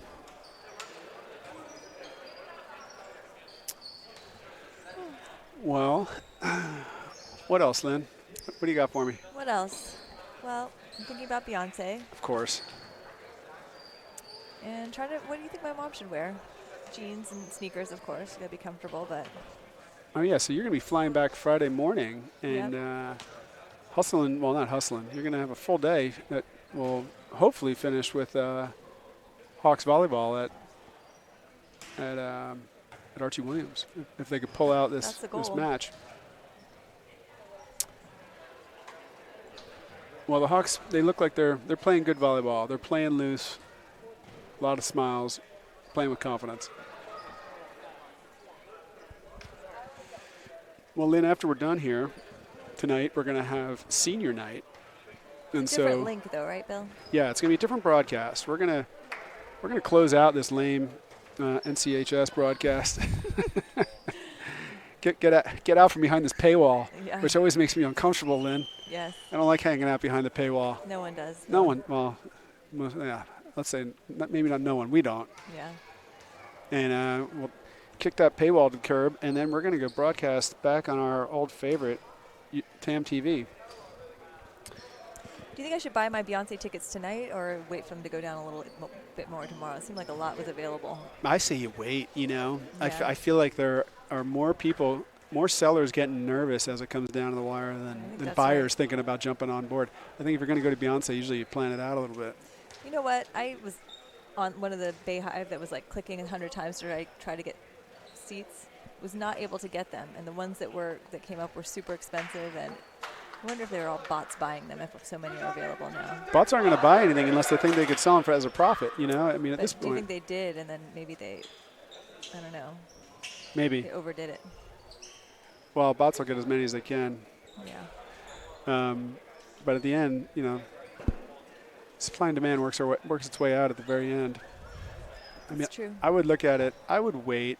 Well, what else, Lynn? What do you got for me?
What else? Well, I'm thinking about Beyonce
Of course.
and trying to. What do you think my mom should wear? Jeans and sneakers, of course. Gotta be comfortable, but
Oh yeah, so you're gonna be flying back Friday morning and hustling. Well, not hustling. You're gonna have a full day that will hopefully finish with Hawks volleyball at Archie Williams if they could pull out
That's
this
the goal.
match. Well, the Hawks, they look like they're playing good volleyball. They're playing loose, a lot of smiles, playing with confidence. Well, Lynn, after we're done here tonight, we're going to have senior night. And
It's a different link, though, right, Bill?
Yeah, it's going to be a different broadcast. We're going to close out this lame NCHS broadcast. Get out from behind this paywall, which always makes me uncomfortable, Lynn.
Yes.
I don't like hanging out behind the paywall.
No one does.
No one. Well, yeah. Let's say maybe not no one. We don't.
Yeah.
And we'll kick that paywall to the curb, and then we're going to go broadcast back on our old favorite, TamTV.
Do you think I should buy my Beyonce tickets tonight or wait for them to go down a little bit more tomorrow? It seemed like a lot was available.
I say you wait,
Yeah.
I feel like there are more people, more sellers getting nervous as it comes down to the wire than buyers thinking about jumping on board. I think if you're going to go to Beyonce, usually you plan it out a little bit.
You know what? I was on one of the Bayhive that was like clicking 100 times to try to get seats. Was not able to get them, and the ones that came up were super expensive, and I wonder if they were all bots buying them if so many are available now.
Bots aren't going to buy anything unless they think they could sell them as a profit, I mean, at this point.
Do you think they did, and then maybe I don't know.
Maybe.
They overdid it.
Well, bots will get as many as they can.
Yeah.
But at the end, supply and demand works its way out at the very end.
That's true.
I would look at it. I would wait,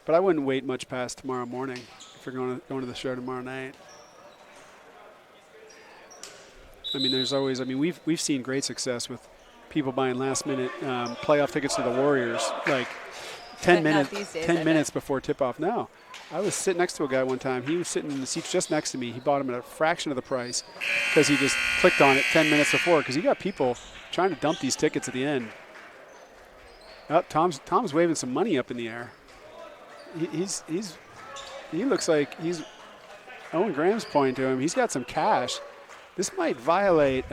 but I wouldn't wait much past tomorrow morning if you're going to the show tomorrow night. I mean, we've seen great success with people buying last-minute playoff tickets to the Warriors, like 10 minutes before tip-off. No. I was sitting next to a guy one time. He was sitting in the seats just next to me. He bought them at a fraction of the price because he just clicked on it 10 minutes before, because you got people trying to dump these tickets at the end. Oh, Tom's waving some money up in the air. He looks like he's Owen Graham's pointing to him. He's got some cash. This might violate.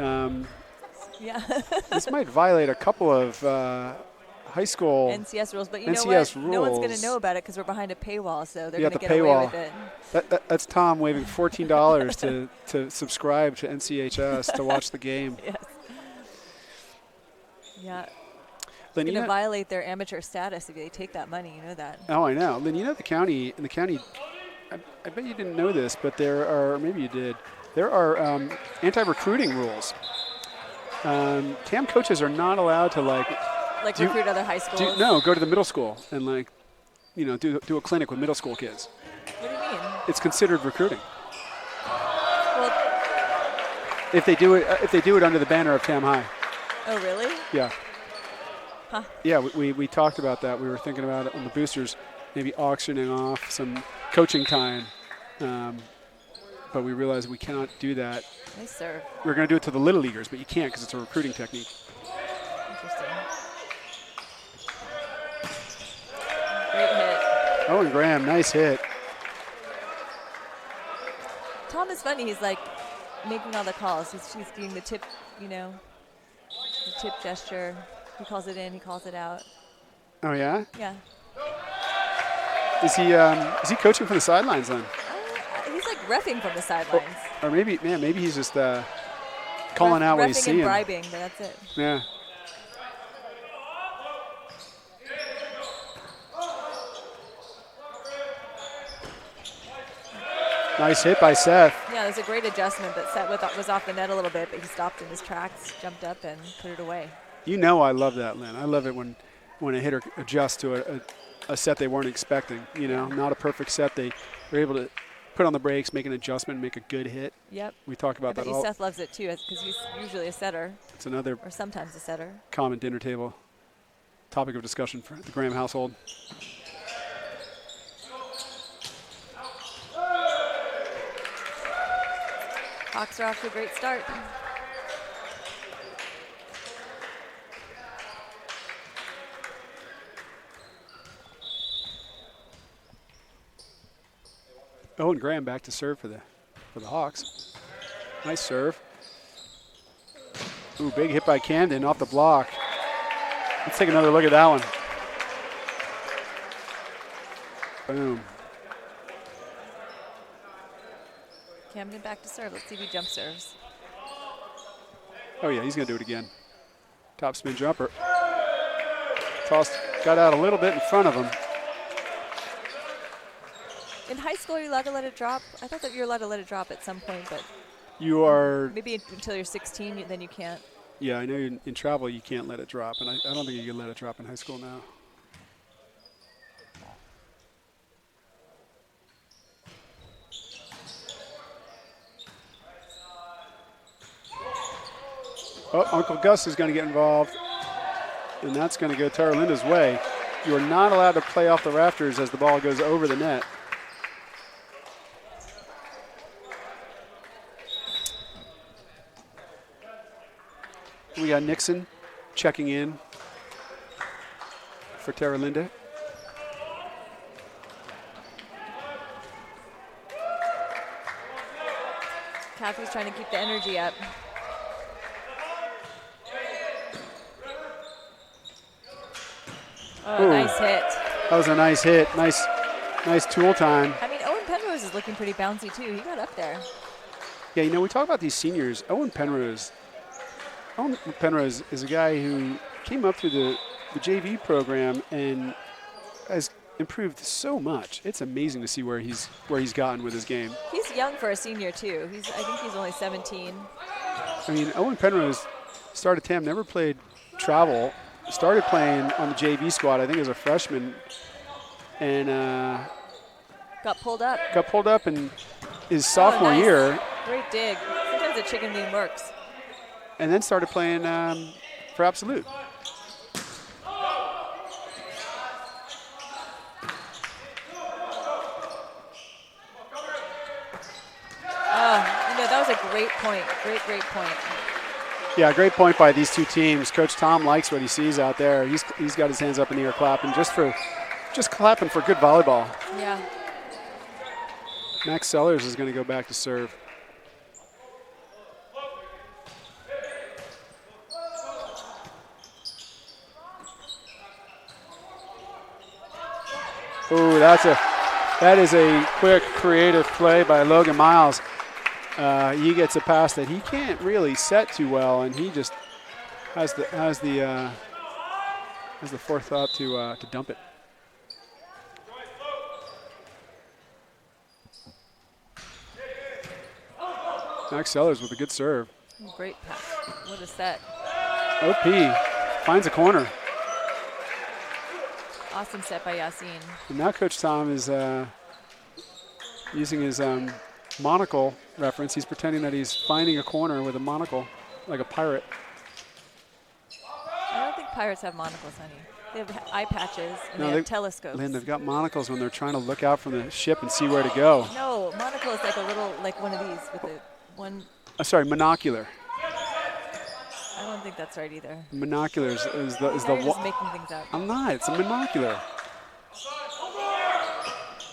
This might violate a couple of high school
NCS rules, but
NCS
know what?
rules.
No one's going to know about it because we're behind a paywall, so they're going to get away with it.
That's Tom waving $14 to subscribe to NCHS to watch the game.
Yes. Yeah.
Lynn,
it's going to violate their amateur status if they take that money. You know that.
Oh, I know. Lynn, the county, I bet you didn't know this, but there are, maybe you did, there are anti-recruiting rules. TAM coaches are not allowed to
recruit other high schools?
Go to the middle school and do a clinic with middle school kids.
What do you mean?
It's considered recruiting.
Well,
if they do it under the banner of TAM High.
Oh, really?
Yeah.
Huh.
Yeah, we talked about that. We were thinking about it on the boosters, maybe auctioning off some coaching time. But we realized we cannot do that.
Nice serve.
We're going to do it to the little leaguers, but you can't because it's a recruiting technique.
Interesting. Great hit.
Owen Graham, nice hit.
Tom is funny. He's making all the calls. He's doing the tip, the tip gesture. He calls it in. He calls it out.
Oh yeah.
Yeah.
Is he coaching from the sidelines then?
He's reffing from the sidelines.
Or maybe he's just calling out what he's seeing.
Reffing and bribing, but that's it.
Yeah. Nice hit by Seth.
Yeah, it was a great adjustment, but Seth was off the net a little bit, but he stopped in his tracks, jumped up, and put it away.
I love that, Lynn. I love it when a hitter adjusts to a set they weren't expecting. Not a perfect set. They were able to put on the brakes, make an adjustment, make a good hit.
Yep.
We talk about that all.
Seth loves it too, because he's usually a setter.
It's another.
Or sometimes a setter.
Common dinner table topic of discussion for the Graham household.
Hawks are off to a great start.
Owen Graham back to serve for the Hawks. Nice serve. Ooh, big hit by Camden off the block. Let's take another look at that one. Boom.
Camden back to serve. Let's see if he jump serves.
Oh, yeah, he's going to do it again. Top spin jumper. Tossed, got out a little bit in front of him.
In high school, are you allowed to let it drop? I thought that you're allowed to let it drop at some point, but
You are,
maybe until you're 16, then you can't.
yeah, I know in travel you can't let it drop, and I don't think you can let it drop in high school now. Oh, Uncle Gus is going to get involved, and that's going to go Terra Linda's way. You are not allowed to play off the rafters as the ball goes over the net. We got Nixon checking in for Terra Linda.
Kathy's trying to keep the energy up. Oh,
Ooh.
nice hit.
That was a nice hit. Nice tool time.
I mean, Owen Penrose is looking pretty bouncy, too. He got up there.
Yeah, you know, we talk about these seniors. Owen Penrose is a guy who came up through the JV program and has improved so much. It's amazing to see where he's gotten with his game.
He's young for a senior, too. I think he's only 17.
I mean, Owen Penrose started TAM, never played travel, started playing on the JV squad, I think as a freshman, and
Got pulled up.
in his sophomore
nice.
year.
Great dig. Sometimes the chicken wing works.
And then started playing for Absolute.
Oh, that was a great point. Great point.
Yeah, great point by these two teams. Coach Tom likes what he sees out there. He's got his hands up in the air clapping, just clapping for good volleyball.
Yeah.
Max Sellers is going to go back to serve. Ooh, that is a quick, creative play by Logan Miles. He gets a pass that he can't really set too well, and he just has the forethought to dump it. Max Sellers with a good serve.
Great pass. What a set.
OP finds a corner.
Awesome set by Yassine.
And now Coach Tom is using his monocle reference. He's pretending that he's finding a corner with a monocle, like a pirate.
I don't think pirates have monocles, honey. They have eye patches and they have telescopes.
Lynn, they've got monocles when they're trying to look out from the ship and see where to go.
No, monocle is like a little, like one of these with the one.
Sorry, monocular.
I don't think that's right either.
Monoculars is the
You're just making things up.
I'm not. It's a monocular.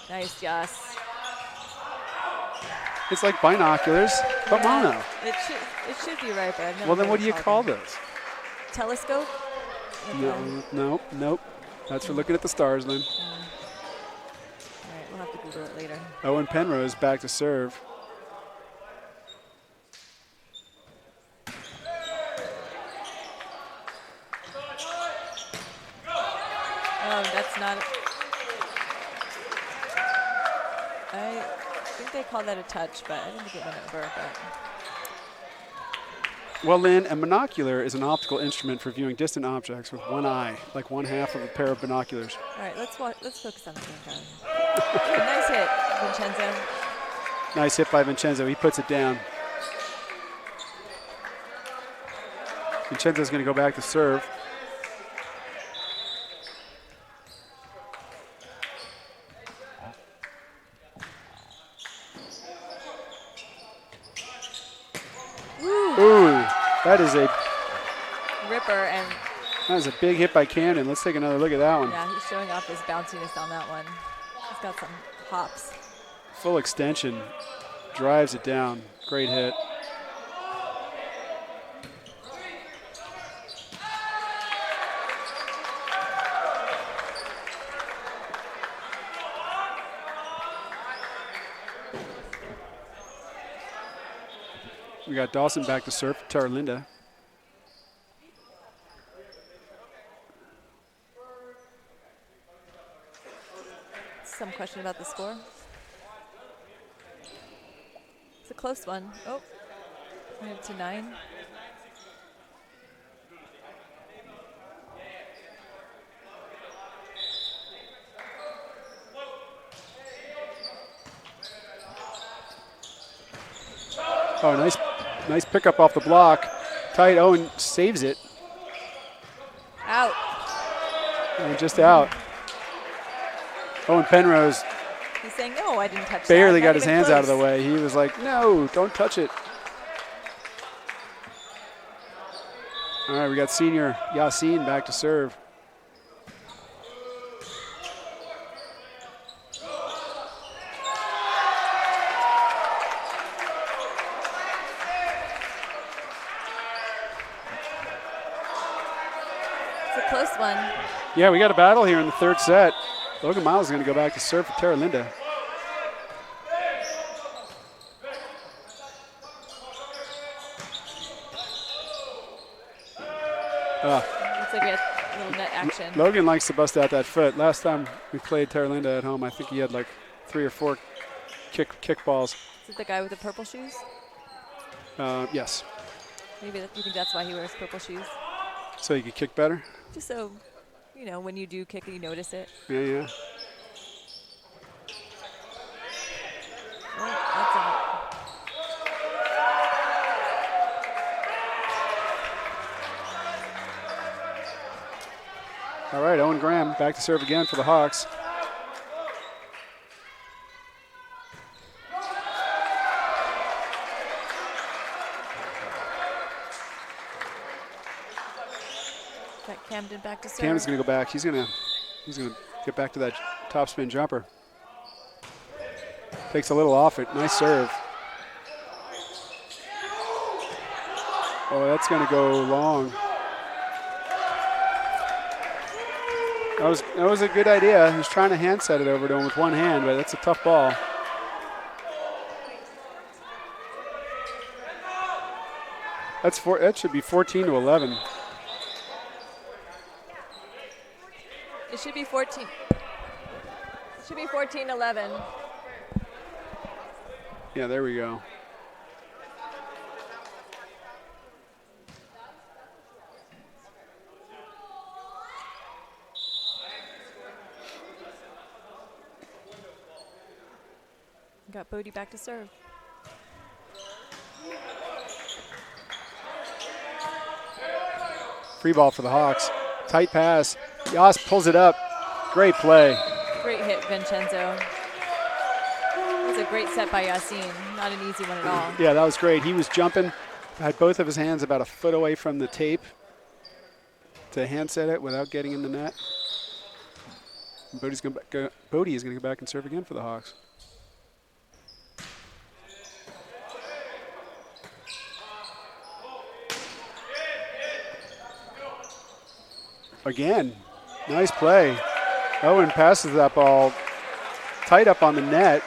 Nice, Joss.
It's like binoculars, but mono.
It should be right, but I've never
Well, then
heard
what do you
it
call
called
those?
Telescope?
Nope. That's for looking at the stars, Lynn.
All right, we'll have to Google it later.
Owen Penrose back to serve.
Oh, that's not. I think they call that a touch, but I didn't think it went over.
Well, Lynn, a monocular is an optical instrument for viewing distant objects with one eye, like one half of a pair of binoculars.
All right, let's focus on the game. Nice hit, Vincenzo.
Nice hit by Vincenzo. He puts it down. Vincenzo's going to go back to serve. Ooh, that is a
ripper, and
that is a big hit by Camden. Let's take another look at that one.
yeah, he's showing off his bounciness on that one. He's got some hops.
Full extension, drives it down. Great hit. We got Dawson back to serve for Terra Linda.
some question about the score. It's a close one. Oh, we're up to 9.
Oh, nice pickup off the block. Tight. Owen saves it.
Out.
And just out. Owen Penrose
He's saying, no, I didn't touch that.
barely
Not
got his
even
hands out of the
close.
way. He was like, no, don't touch it. All right, we got senior Yassine back to serve.
It's a close one.
Yeah, we got a battle here in the third set. Logan Miles is going to go back to serve for Terra Linda.
Looks like we had a little net action.
Logan likes to bust out that foot. Last time we played Terra Linda at home, I think he had like 3 or 4 kick balls.
Is it the guy with the purple shoes?
Yes.
Maybe you think that's why he wears purple shoes?
So you could kick better?
Just so, you know, when you do kick it, you notice it.
Yeah.
Oh, that's out.
All right, Owen Graham back to serve again for the Hawks.
Got Camden back to serve.
Camden's going to go back. He's going to get back to that top spin jumper. Takes a little off it. Nice serve. Oh, that's going to go long. That was a good idea. He was trying to hand set it over to him with one hand, but that's a tough ball. That should be 14-11.
It should be 14. It should be 14-11.
Yeah, there we go.
Got Bodie back to serve.
Free ball for the Hawks. Tight pass. Yas pulls it up. Great play.
Great hit, Vincenzo. That was a great set by Yassine. Not an easy one at all.
Yeah, that was great. He was jumping, had both of his hands about a foot away from the tape to hand set it without getting in the net. And Bodie is going to go back and serve again for the Hawks. Again, nice play. Owen passes that ball tight up on the net,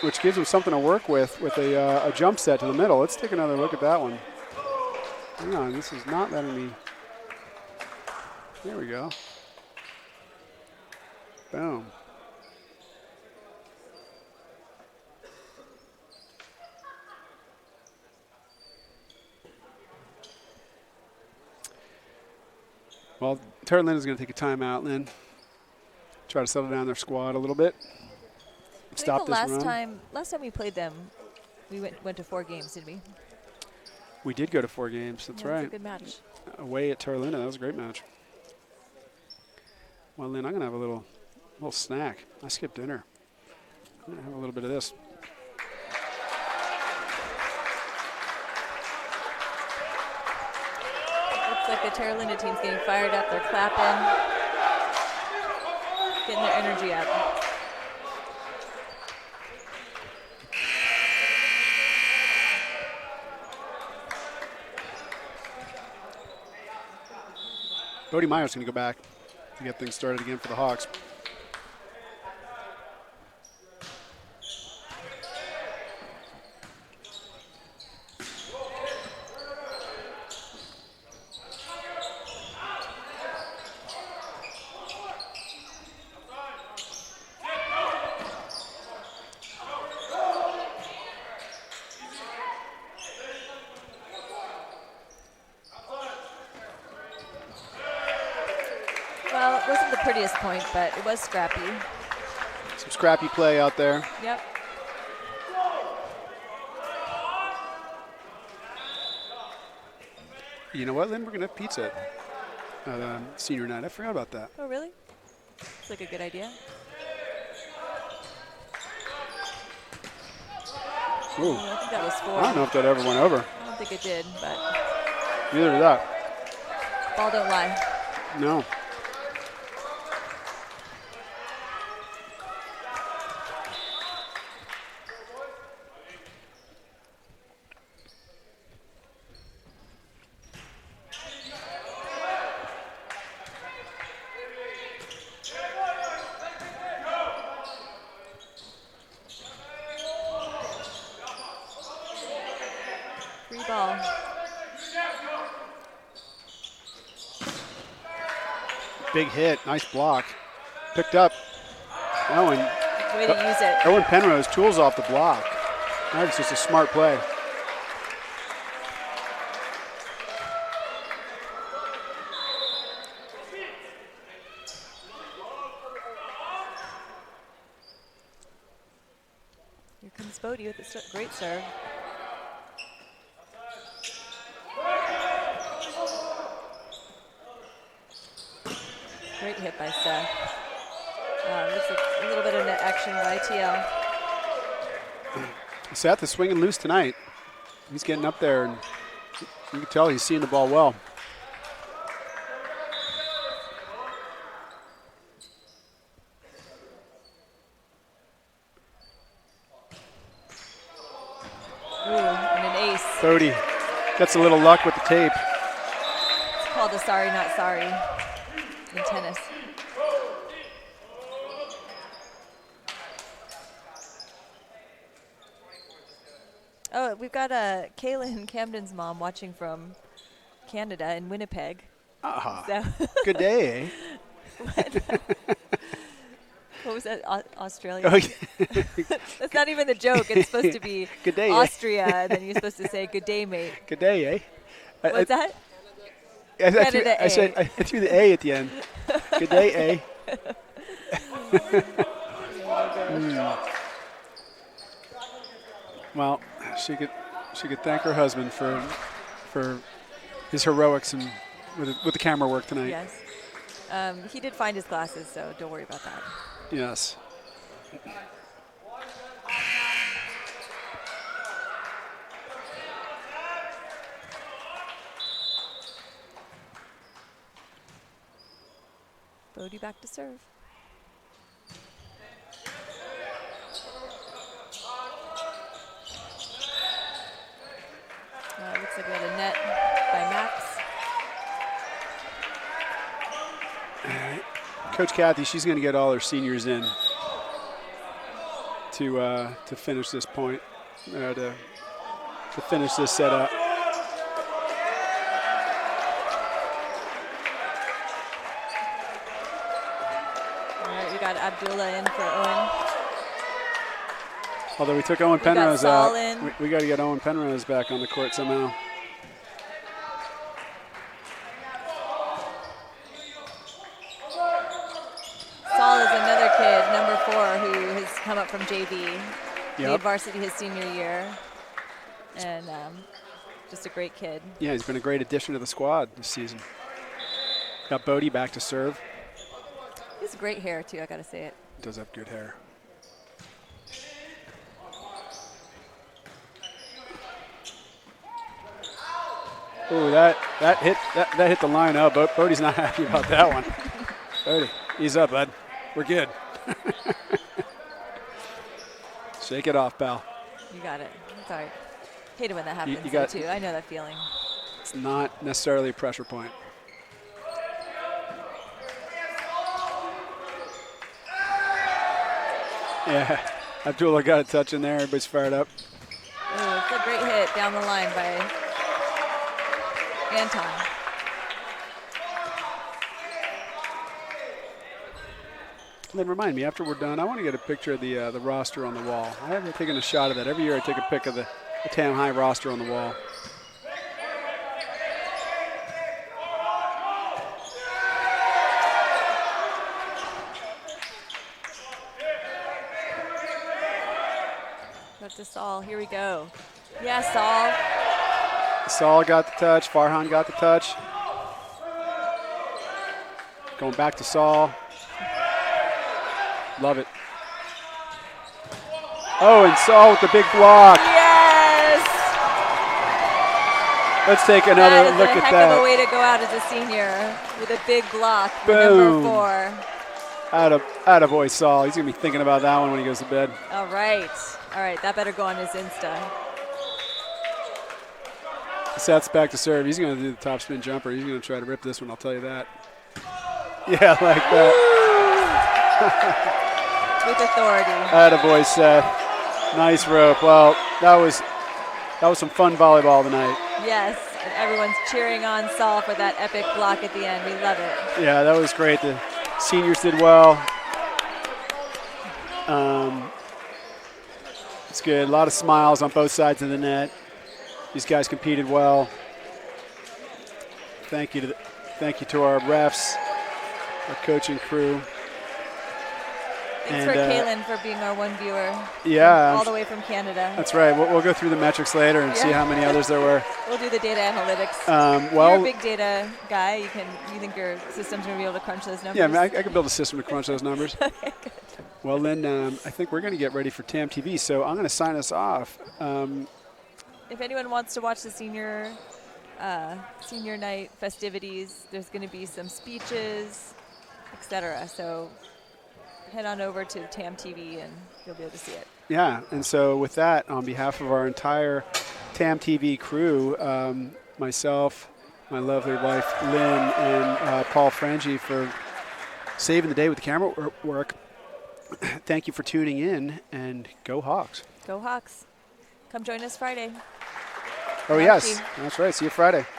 which gives him something to work with a jump set to the middle. Let's take another look at that one. Hang on, this is not letting me. There we go. Boom. Well, Terra Linda's going to take a timeout, Lynn. Try to settle down their squad a little bit. Stop this run.
Last time we played them, we went to 4 games, did we?
We did go to 4 games. That's right.
It was a good match.
Away at Terra Linda. That was a great match. Well, Lynn, I'm going to have a little snack. I skipped dinner. I'm going to have a little bit of this.
Looks like the Terra Linda team's getting fired up. They're clapping, getting their energy up.
Bodie Meyer's going to go back to get things started again for the Hawks.
Well, it wasn't the prettiest point, but it was scrappy.
Some scrappy play out there.
Yep.
You know what, Lynn? We're going to have pizza at senior night. I forgot about that.
Oh, really? It's like a good idea.
Ooh.
I think that was 4.
I don't know if that ever went over.
I don't think it did, but
Neither did that.
ball don't lie.
No.
Free ball.
Big hit. Nice block. Picked up. Owen.
Way to use it.
Owen Penrose tools off the block. That's just a smart play.
Here comes Bodie with a great serve. Great hit by Seth. Looks like a little bit of net action by TL.
Seth is swinging loose tonight. He's getting up there, and you can tell he's seeing the ball well.
Ooh, and an ace.
Bodie gets a little luck with the tape.
It's called a sorry, not sorry in tennis. Oh, we've got Kaylin, Camden's mom, watching from Canada in Winnipeg.
Ah,
So
good day,
what was that? Australia?
eh? Oh, yeah.
That's not even the joke. It's supposed to be
Good day, eh?
Austria, and then you're supposed to say good day, mate.
Good day, eh?
What's that?
I said I threw the A at the end. Good day, eh? Well, she could thank her husband for his heroics and with the camera work tonight.
Yes. He did find his glasses, so don't worry about that.
Yes.
Bodie back to serve. Looks like we had a net by Max.
Coach Kathy, she's going to get all her seniors in to finish this point, to finish this setup.
All right, we got Abdullah in for Owen.
Although we took Owen
We got
Penrose
Saul
out,
in.
we got to get Owen Penrose back on the court somehow.
Saul is another kid, number 4, who has come up from JV.
Yep.
Made varsity his senior year. And just a great kid.
Yeah, he's been a great addition to the squad this season. Got Bodie back to serve.
He has great hair, too, I got to say it.
Does have good hair. Oh, that hit the line up. Bodie's not happy about that one. Bodie, ease up, bud. We're good. Shake it off, pal.
You got it. It's all right. Hate it when that happens,
you got-
too. I know that feeling.
It's not necessarily a pressure point. Yeah, Abdullah got a touch in there. Everybody's fired up.
Ooh, it's a great hit down the line by Anton.
Then remind me, after we're done, I want to get a picture of the roster on the wall. I haven't taken a shot of that. Every year I take a pic of the Tam High roster on the wall.
to Saul. Here we go. Yeah, Saul.
Saul got the touch. Farhan got the touch. Going back to Saul. Love it. Oh, and Saul with the big block.
Yes!
Let's take another look at
That is a heck of a way to go out as a senior with a big block.
Boom.
Number 4.
Attaboy Saul. He's going to be thinking about that one when he goes to bed.
All right. All right, that better go on his Insta.
Seth's back to serve. He's going to do the top spin jumper. He's going to try to rip this one, I'll tell you that. Yeah, like that.
With authority.
Attaboy Seth. Nice rope. Well, that was some fun volleyball tonight.
Yes, and everyone's cheering on Saul for that epic block at the end. We love it.
Yeah, that was great. The seniors did well. It's good. A lot of smiles on both sides of the net. These guys competed well. Thank you to our refs, our coaching crew.
Thanks for Kaylin for being our one viewer.
Yeah.
All the way from Canada.
That's right. We'll go through the metrics later and see how many others there were.
We'll do the data analytics.
Well,
you're a big data guy. You think your system's going to be able to crunch those numbers?
Yeah, I mean, I can build a system to crunch those numbers.
Okay, good.
Well, then I think we're going to get ready for TamTV, so I'm going to sign us off.
If anyone wants to watch the senior night festivities, there's going to be some speeches, etc. So head on over to TamTV and you'll be able to see it.
Yeah, and so with that, on behalf of our entire TamTV crew, myself, my lovely wife Lynn, and Paul Frangi for saving the day with the camera work, thank you for tuning in, and go Hawks.
Go Hawks. Come join us Friday.
Oh, yes, that's right. See you Friday.